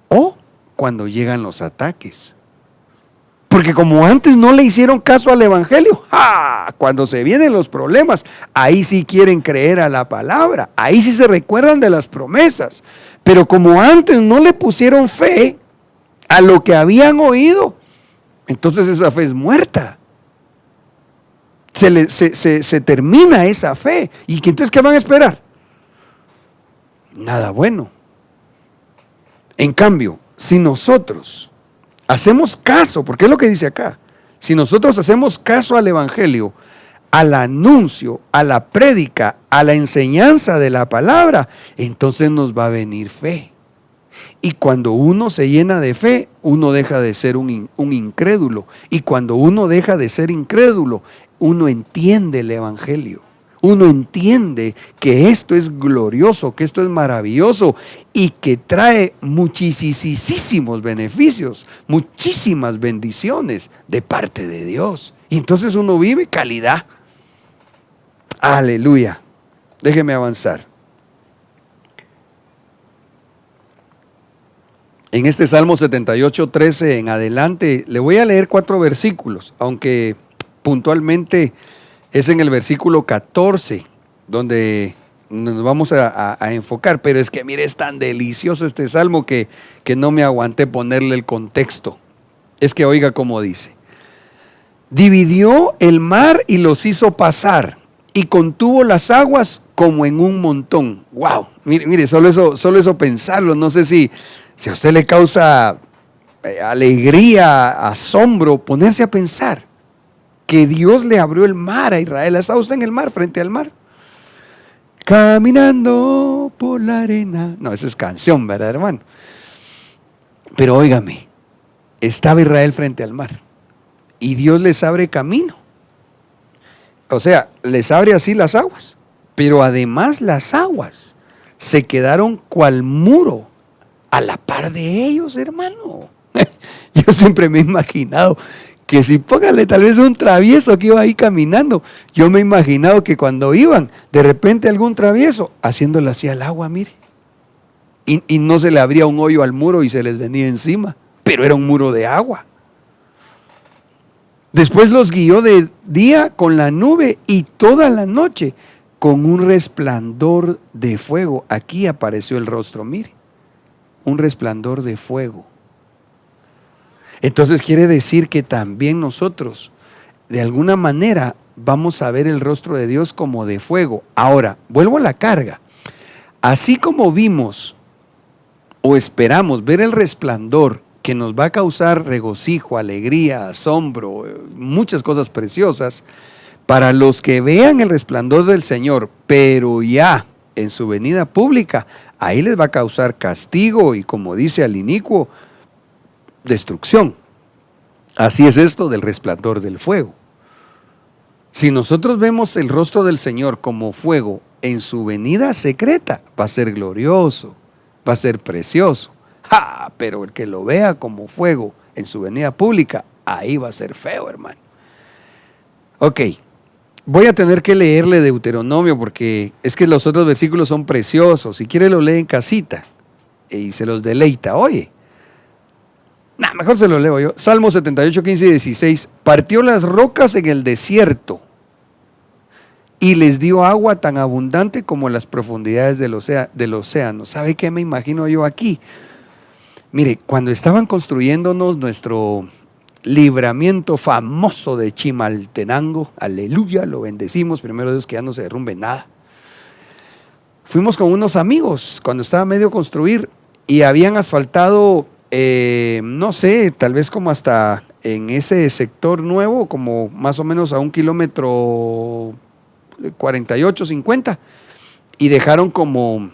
o cuando llegan los ataques. Porque como antes no le hicieron caso al evangelio, ¡ja! Cuando se vienen los problemas, ahí sí quieren creer a la palabra, ahí sí se recuerdan de las promesas. Pero como antes no le pusieron fe a lo que habían oído, entonces esa fe es muerta. Se termina esa fe. ¿Y entonces qué van a esperar? Nada bueno. En cambio, si nosotros hacemos caso, porque es lo que dice acá, si nosotros hacemos caso al evangelio, al anuncio, a la prédica, a la enseñanza de la palabra, entonces nos va a venir fe. Y cuando uno se llena de fe, uno deja de ser un incrédulo. Y cuando uno deja de ser incrédulo, uno entiende el evangelio. Uno entiende que esto es glorioso, que esto es maravilloso y que trae muchísimos beneficios, muchísimas bendiciones de parte de Dios. Y entonces uno vive calidad. Aleluya. Déjeme avanzar. En este Salmo 78:13 en adelante, le voy a leer 4 versículos, aunque puntualmente es en el versículo 14 donde nos vamos a enfocar, pero es que mire, es tan delicioso este salmo que no me aguanté ponerle el contexto. Es que oiga cómo dice: dividió el mar y los hizo pasar, y contuvo las aguas como en un montón. Wow, mire, solo eso pensarlo, no sé si a usted le causa alegría, asombro, ponerse a pensar que Dios le abrió el mar a Israel. ¿Ha estado usted en el mar, frente al mar? Caminando por la arena. No, esa es canción, ¿verdad, hermano? Pero óigame, estaba Israel frente al mar y Dios les abre camino. O sea, les abre así las aguas, pero además las aguas se quedaron cual muro a la par de ellos, hermano. Yo siempre me he imaginado que si póngale tal vez un travieso que iba ahí caminando, yo me he imaginado que cuando iban, de repente algún travieso, haciéndole así al agua, mire, y no se le abría un hoyo al muro y se les venía encima, pero era un muro de agua. Después los guió de día con la nube y toda la noche con un resplandor de fuego. Aquí apareció el rostro, mire, un resplandor de fuego. Entonces quiere decir que también nosotros, de alguna manera, vamos a ver el rostro de Dios como de fuego. Ahora, vuelvo a la carga. Así como vimos o esperamos ver el resplandor que nos va a causar regocijo, alegría, asombro, muchas cosas preciosas, para los que vean el resplandor del Señor, pero ya en su venida pública, ahí les va a causar castigo y, como dice al inicuo, destrucción. Así es esto del resplandor del fuego. Si nosotros vemos el rostro del Señor como fuego en su venida secreta, va a ser glorioso, va a ser precioso. ¡Ja! Pero el que lo vea como fuego en su venida pública, ahí va a ser feo, hermano. Ok, voy a tener que leerle Deuteronomio porque es que los otros versículos son preciosos. Si quiere lo lee en casita y se los deleita. Oye, mejor se lo leo yo. Salmo 78, 15 y 16. Partió las rocas en el desierto y les dio agua tan abundante como las profundidades del océano. ¿Sabe qué me imagino yo aquí? Mire, cuando estaban construyéndonos nuestro libramiento famoso de Chimaltenango, aleluya, lo bendecimos, primero Dios que ya no se derrumbe nada. Fuimos con unos amigos cuando estaba medio construir y habían asfaltado, no sé, tal vez como hasta en ese sector nuevo, como más o menos a 1,5 48, 50, y dejaron como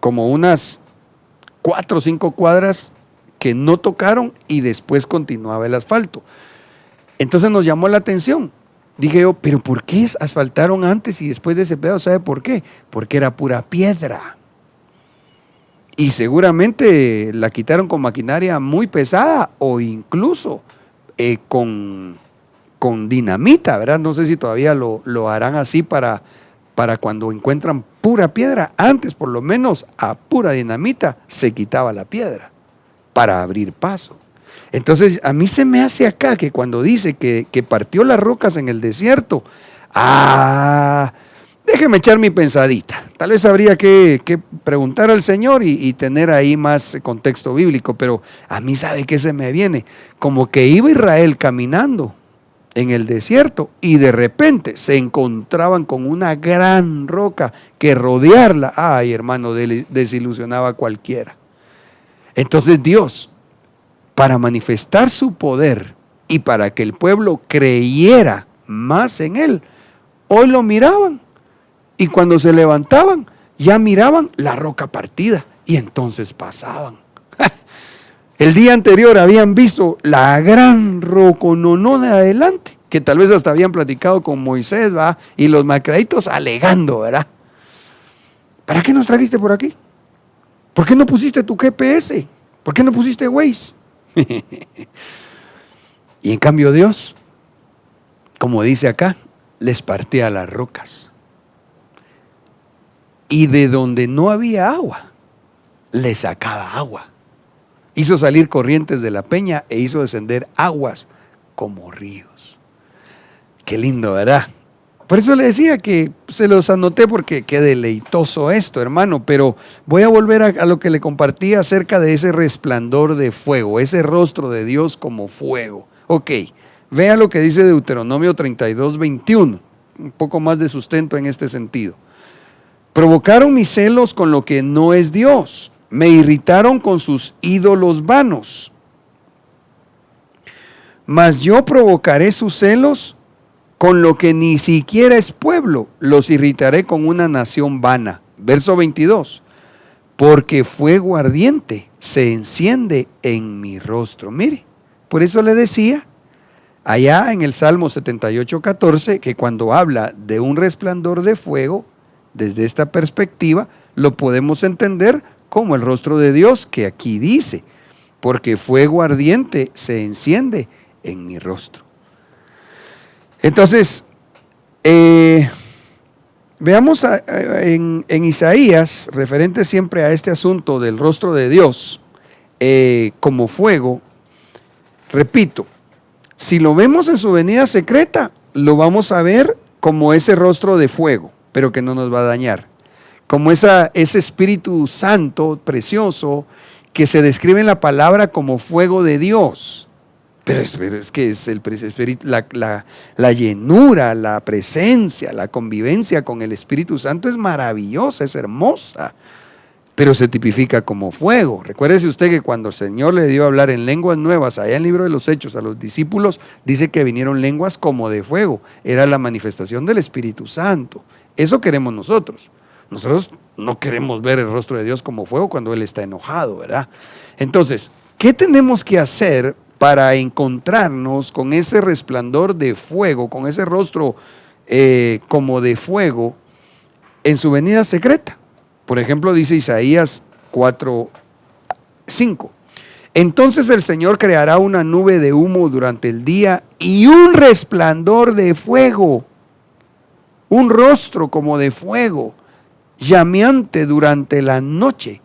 unas 4 o 5 cuadras que no tocaron y después continuaba el asfalto. Entonces nos llamó la atención. Dije yo, pero ¿por qué asfaltaron antes y después de ese pedazo? ¿Sabe por qué? Porque era pura piedra. Y seguramente la quitaron con maquinaria muy pesada o incluso con dinamita, ¿verdad? No sé si todavía lo harán así para cuando encuentran pura piedra. Antes, por lo menos, a pura dinamita se quitaba la piedra para abrir paso. Entonces, a mí se me hace acá que cuando dice que partió las rocas en el desierto, déjeme echar mi pensadita. Tal vez habría que preguntar al Señor y tener ahí más contexto bíblico, pero a mí, ¿sabe qué se me viene? Como que iba Israel caminando en el desierto y de repente se encontraban con una gran roca que rodearla, ay hermano, desilusionaba a cualquiera. Entonces Dios, para manifestar su poder y para que el pueblo creyera más en Él, hoy lo miraban y cuando se levantaban ya miraban la roca partida y entonces pasaban. El día anterior habían visto la gran rocononona adelante, que tal vez hasta habían platicado con Moisés, ¿va? Y los macraditos alegando, ¿verdad? ¿Para qué nos trajiste por aquí? ¿Por qué no pusiste tu GPS? ¿Por qué no pusiste Waze? Y en cambio Dios, como dice acá, les partía las rocas. Y de donde no había agua, les sacaba agua. Hizo salir corrientes de la peña e hizo descender aguas como ríos. Qué lindo, ¿verdad? Por eso le decía que se los anoté porque qué deleitoso esto, hermano. Pero voy a volver a lo que le compartí acerca de ese resplandor de fuego, ese rostro de Dios como fuego. Ok, vea lo que dice Deuteronomio 32, 21. Un poco más de sustento en este sentido. Provocaron mis celos con lo que no es Dios. Me irritaron con sus ídolos vanos. Mas yo provocaré sus celos con lo que ni siquiera es pueblo. Los irritaré con una nación vana. Verso 22. Porque fuego ardiente se enciende en mi rostro. Mire, por eso le decía allá en el Salmo 78, 14, que cuando habla de un resplandor de fuego, desde esta perspectiva, lo podemos entender como el rostro de Dios que aquí dice, porque fuego ardiente se enciende en mi rostro. Entonces, veamos en Isaías, referente siempre a este asunto del rostro de Dios como fuego. Repito, si lo vemos en su venida secreta, lo vamos a ver como ese rostro de fuego, pero que no nos va a dañar. Como ese Espíritu Santo, precioso, que se describe en la palabra como fuego de Dios. Pero es que es el Espíritu, la llenura, la presencia, la convivencia con el Espíritu Santo es maravillosa, es hermosa, pero se tipifica como fuego. Recuérdese usted que cuando el Señor le dio a hablar en lenguas nuevas, allá en el libro de los Hechos, a los discípulos, dice que vinieron lenguas como de fuego. Era la manifestación del Espíritu Santo. Eso queremos nosotros. Nosotros no queremos ver el rostro de Dios como fuego cuando Él está enojado, ¿verdad? Entonces, ¿qué tenemos que hacer para encontrarnos con ese resplandor de fuego, con ese rostro como de fuego en su venida secreta? Por ejemplo, dice Isaías 4:5. Entonces el Señor creará una nube de humo durante el día y un resplandor de fuego, un rostro como de fuego, llameante durante la noche,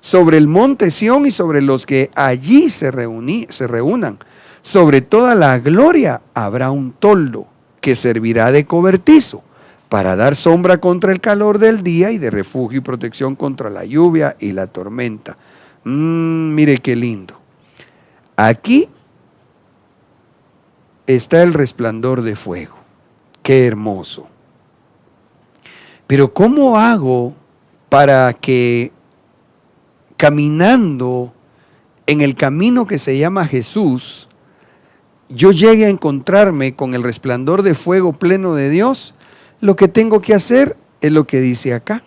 sobre el monte Sión y sobre los que allí se reúnan. Sobre toda la gloria habrá un toldo que servirá de cobertizo para dar sombra contra el calor del día y de refugio y protección contra la lluvia y la tormenta. Mire qué lindo. Aquí está el resplandor de fuego. Qué hermoso. Pero ¿cómo hago para que caminando en el camino que se llama Jesús, yo llegue a encontrarme con el resplandor de fuego pleno de Dios? lo que tengo que hacer es lo que dice acá.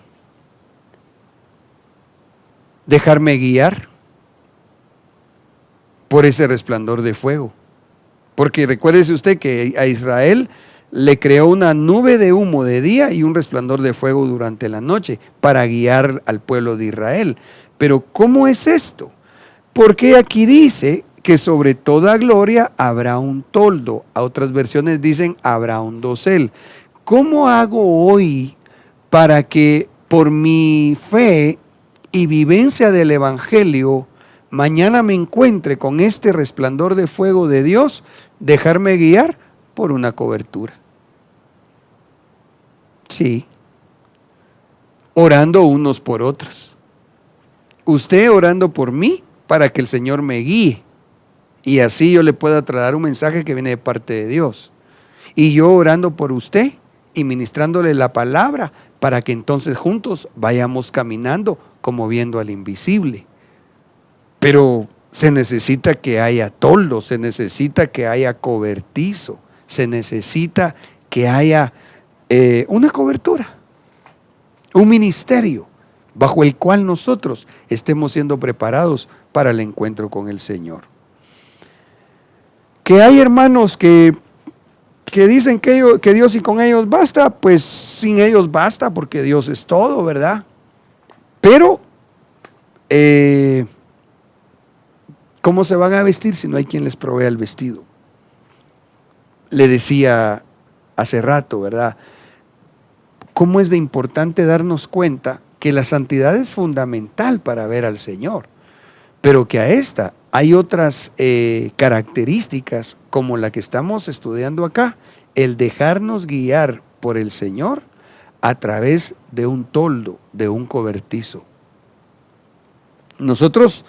Dejarme guiar por ese resplandor de fuego. Porque recuérdese usted que a Israel le creó una nube de humo de día y un resplandor de fuego durante la noche para guiar al pueblo de Israel. Pero ¿cómo es esto? Porque aquí dice que sobre toda gloria habrá un toldo. A otras versiones dicen habrá un dosel. ¿Cómo hago hoy para que por mi fe y vivencia del Evangelio mañana me encuentre con este resplandor de fuego de Dios? Dejarme guiar por una cobertura. Sí. Orando unos por otros. Usted orando por mí para que el Señor me guíe. Y así yo le pueda trasladar un mensaje que viene de parte de Dios. Y yo orando por usted y ministrándole la palabra para que entonces juntos vayamos caminando como viendo al invisible. Pero se necesita que haya toldo, se necesita que haya cobertizo, se necesita que haya una cobertura, un ministerio bajo el cual nosotros estemos siendo preparados para el encuentro con el Señor. Que hay hermanos que dicen que Dios y con ellos basta, pues sin ellos basta porque Dios es todo, ¿verdad? Pero, ¿cómo se van a vestir si no hay quien les provea el vestido? Le decía hace rato, ¿verdad? ¿Cómo es de importante darnos cuenta que la santidad es fundamental para ver al Señor? Pero que a esta hay otras características como la que estamos estudiando acá, el dejarnos guiar por el Señor a través de un toldo, de un cobertizo. Nosotros,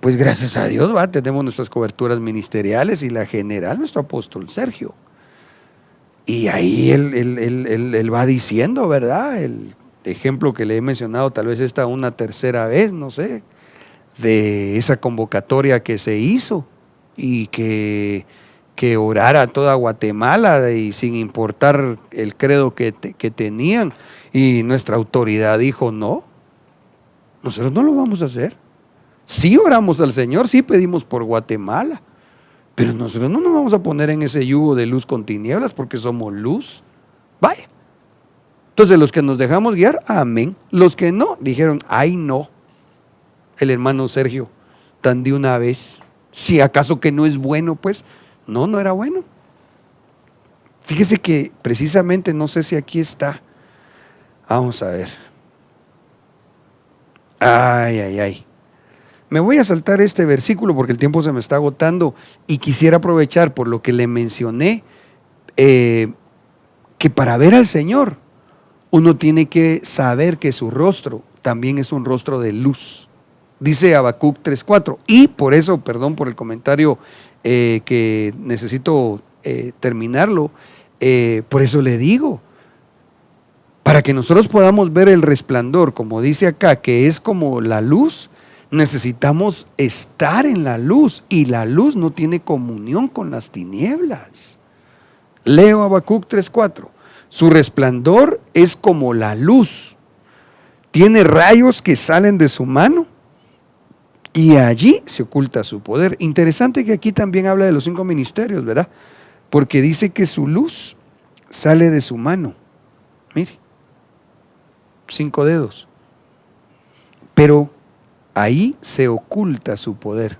pues gracias a Dios, ¿va? Tenemos nuestras coberturas ministeriales y la general, nuestro apóstol Sergio. Y ahí él va diciendo, ¿verdad? El ejemplo que le he mencionado tal vez esta una tercera vez, no sé, de esa convocatoria que se hizo y que orara toda Guatemala y sin importar el credo que tenían. Y nuestra autoridad dijo, no, nosotros no lo vamos a hacer. Sí oramos al Señor, sí pedimos por Guatemala, pero nosotros no nos vamos a poner en ese yugo de luz con tinieblas porque somos luz. Vaya. Entonces los que nos dejamos guiar, amén. Los que no, dijeron, ay no. El hermano Sergio, tan de una vez, si acaso que no es bueno, pues, no era bueno. Fíjese que precisamente, no sé si aquí está, vamos a ver. Ay. Me voy a saltar este versículo porque el tiempo se me está agotando y quisiera aprovechar por lo que le mencioné, que para ver al Señor, uno tiene que saber que su rostro también es un rostro de luz. Dice Habacuc 3:4, y por eso, perdón por el comentario que necesito terminarlo, por eso le digo, para que nosotros podamos ver el resplandor, como dice acá, que es como la luz, necesitamos estar en la luz, y la luz no tiene comunión con las tinieblas. Leo Habacuc 3:4, su resplandor es como la luz, tiene rayos que salen de su mano, y allí se oculta su poder. Interesante que aquí también habla de los 5 ministerios, ¿verdad? Porque dice que su luz sale de su mano. Mire, 5 dedos. Pero ahí se oculta su poder.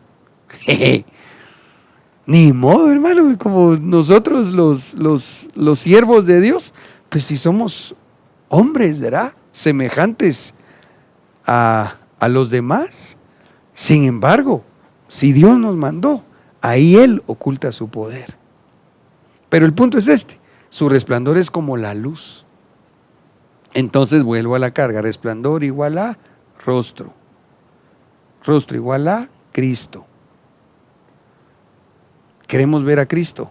Ni modo, hermano, como nosotros los siervos de Dios, pues si somos hombres, ¿verdad? Semejantes a los demás. Sin embargo, si Dios nos mandó, ahí Él oculta su poder. Pero el punto es este, su resplandor es como la luz. Entonces vuelvo a la carga, resplandor igual a rostro, rostro igual a Cristo. Queremos ver a Cristo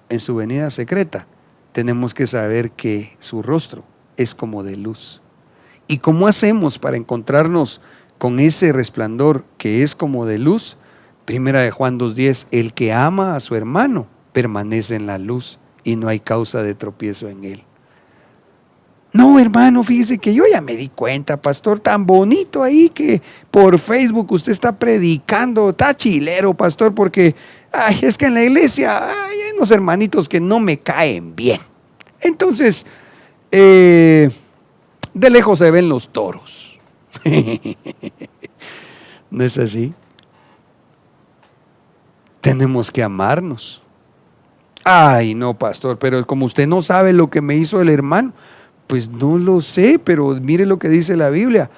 en su venida secreta, tenemos que saber que su rostro es como de luz. ¿Y cómo hacemos para encontrarnos con ese resplandor que es como de luz? Primera de Juan 2:10, el que ama a su hermano permanece en la luz y no hay causa de tropiezo en él. No, hermano, fíjese que yo ya me di cuenta, pastor, tan bonito ahí que por Facebook usted está predicando, está chilero, pastor, porque es que en la iglesia hay unos hermanitos que no me caen bien. Entonces, de lejos se ven los toros. ¿No es así? Tenemos que amarnos. Ay, no, pastor, pero como usted no sabe lo que me hizo el hermano, pues no lo sé, pero mire lo que dice la Biblia.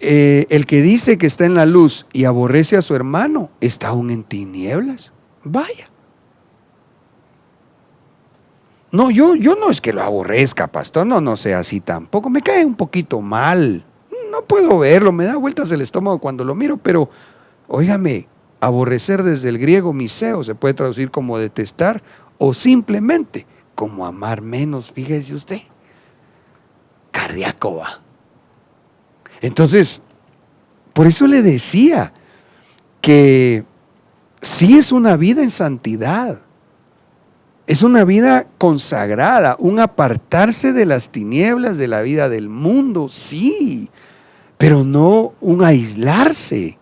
El que dice que está en la luz y aborrece a su hermano, está aún en tinieblas. Vaya. No, yo no es que lo aborrezca, pastor, no sea así tampoco. Me cae un poquito mal. No puedo verlo, me da vueltas el estómago cuando lo miro, pero, óigame, aborrecer desde el griego miseo se puede traducir como detestar o simplemente como amar menos, fíjese usted. Cardíaco va. Entonces, por eso le decía que sí es una vida en santidad, es una vida consagrada, un apartarse de las tinieblas de la vida del mundo, sí, pero no un aislarse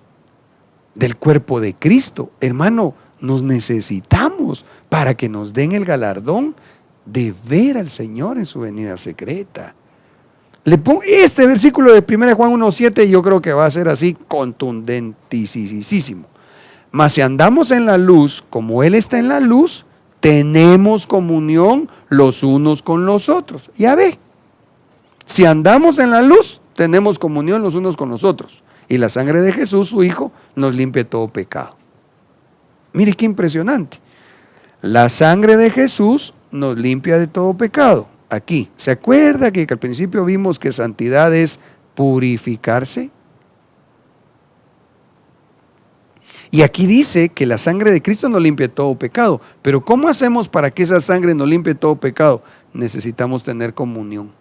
del cuerpo de Cristo. Hermano, nos necesitamos para que nos den el galardón de ver al Señor en su venida secreta. Le pongo este versículo de 1 Juan 1:7, yo creo que va a ser así contundentísimo. Mas si andamos en la luz, como Él está en la luz, tenemos comunión los unos con los otros. Ya ve, si andamos en la luz, tenemos comunión los unos con los otros. Y la sangre de Jesús, su Hijo, nos limpia todo pecado. Mire qué impresionante. La sangre de Jesús nos limpia de todo pecado. Aquí, ¿se acuerda que al principio vimos que santidad es purificarse? Y aquí dice que la sangre de Cristo nos limpia todo pecado. Pero ¿cómo hacemos para que esa sangre nos limpie todo pecado? Necesitamos tener comunión.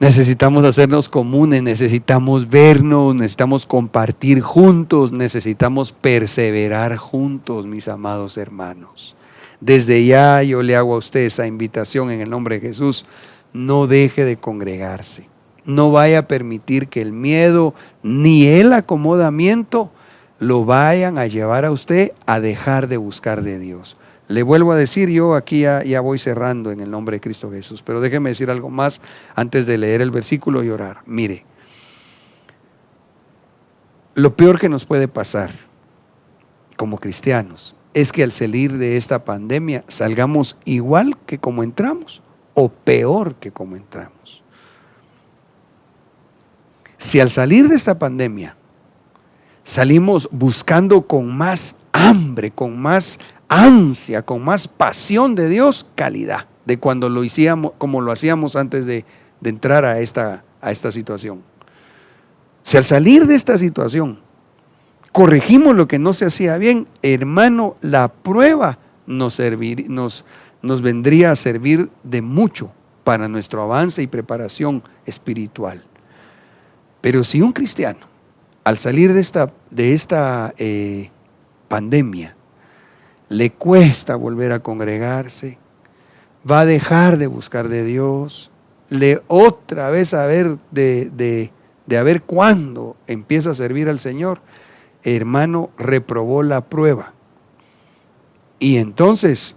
Necesitamos hacernos comunes, necesitamos vernos, necesitamos compartir juntos, necesitamos perseverar juntos, mis amados hermanos. Desde ya yo le hago a usted esa invitación en el nombre de Jesús. No deje de congregarse. No vaya a permitir que el miedo ni el acomodamiento lo vayan a llevar a usted a dejar de buscar de Dios. Le vuelvo a decir, yo aquí ya voy cerrando en el nombre de Cristo Jesús, pero déjeme decir algo más antes de leer el versículo y orar. Mire, lo peor que nos puede pasar como cristianos es que al salir de esta pandemia salgamos igual que como entramos o peor que como entramos. Si al salir de esta pandemia salimos buscando con más hambre, con más ansia, con más pasión de Dios, calidad, de cuando lo hacíamos, como lo hacíamos antes de entrar a esta situación. Si al salir de esta situación corregimos lo que no se hacía bien, hermano, la prueba nos vendría a servir de mucho para nuestro avance y preparación espiritual. Pero si un cristiano, al salir de esta pandemia, le cuesta volver a congregarse, va a dejar de buscar de Dios, otra vez a ver de a ver cuándo empieza a servir al Señor, hermano, reprobó la prueba. Y entonces,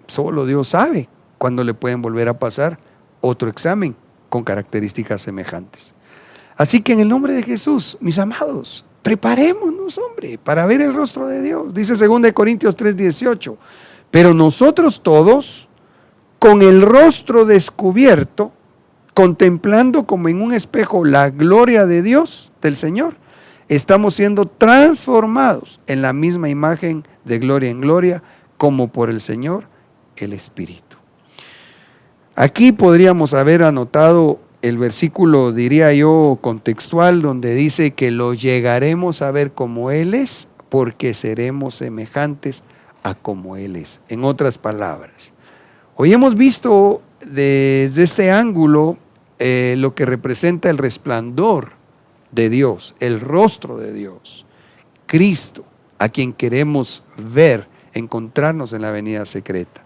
solo Dios sabe cuándo le pueden volver a pasar otro examen con características semejantes. Así que en el nombre de Jesús, mis amados, preparémonos, hombre, para ver el rostro de Dios. Dice 2 Corintios 3:18, pero nosotros todos, con el rostro descubierto, contemplando como en un espejo la gloria de Dios, del Señor, estamos siendo transformados en la misma imagen de gloria en gloria, como por el Señor, el Espíritu. Aquí podríamos haber anotado el versículo, diría yo, contextual, donde dice que lo llegaremos a ver como Él es, porque seremos semejantes a como Él es. En otras palabras, hoy hemos visto desde este ángulo lo que representa el resplandor de Dios, el rostro de Dios, Cristo, a quien queremos ver, encontrarnos en la venida secreta.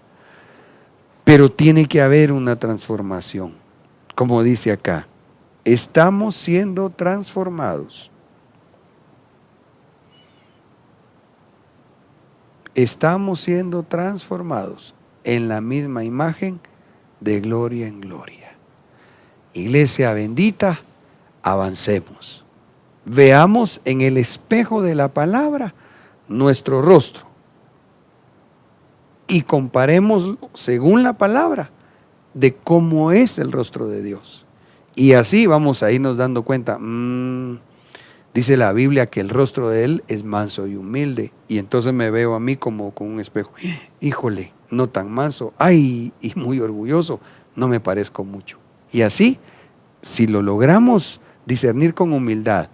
Pero tiene que haber una transformación. Como dice acá, estamos siendo transformados. Estamos siendo transformados en la misma imagen de gloria en gloria. Iglesia bendita, avancemos. Veamos en el espejo de la palabra nuestro rostro y comparemos según la palabra de cómo es el rostro de Dios. Y así vamos a irnos dando cuenta, dice la Biblia que el rostro de Él es manso y humilde, y entonces me veo a mí como con un espejo, híjole, no tan manso, ay, y muy orgulloso, no me parezco mucho. Y así, si lo logramos discernir con humildad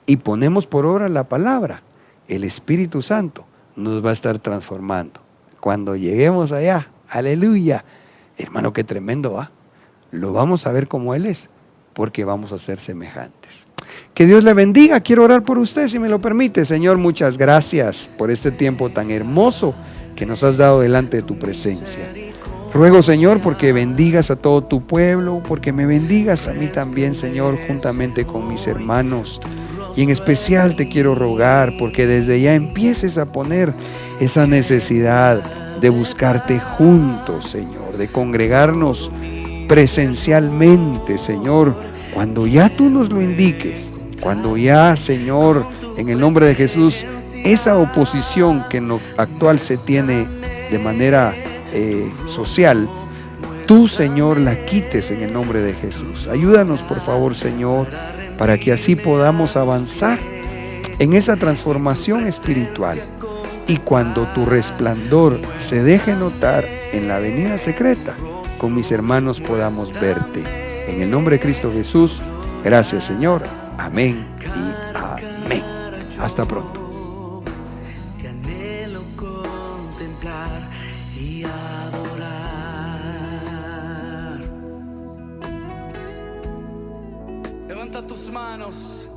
y ponemos por obra la palabra, el Espíritu Santo nos va a estar transformando. Cuando lleguemos allá, aleluya, hermano, qué tremendo, ¿va? Lo vamos a ver como Él es, porque vamos a ser semejantes. Que Dios le bendiga. Quiero orar por usted, si me lo permite. Señor, muchas gracias por este tiempo tan hermoso que nos has dado delante de tu presencia. Ruego, Señor, porque bendigas a todo tu pueblo, porque me bendigas a mí también, Señor, juntamente con mis hermanos. Y en especial te quiero rogar porque desde ya empieces a poner esa necesidad de buscarte juntos, Señor, de congregarnos presencialmente, Señor, cuando ya tú nos lo indiques, cuando ya, Señor, en el nombre de Jesús, esa oposición que en lo actual se tiene de manera social, tú, Señor, la quites en el nombre de Jesús. Ayúdanos, por favor, Señor, para que así podamos avanzar en esa transformación espiritual. Y cuando tu resplandor se deje notar en la venida secreta, con mis hermanos podamos verte. En el nombre de Cristo Jesús, gracias, Señor. Amén y amén. Hasta pronto. Te anhelo contemplar y adorar. Levanta tus manos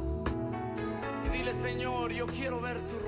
y dile: Señor, yo quiero ver tu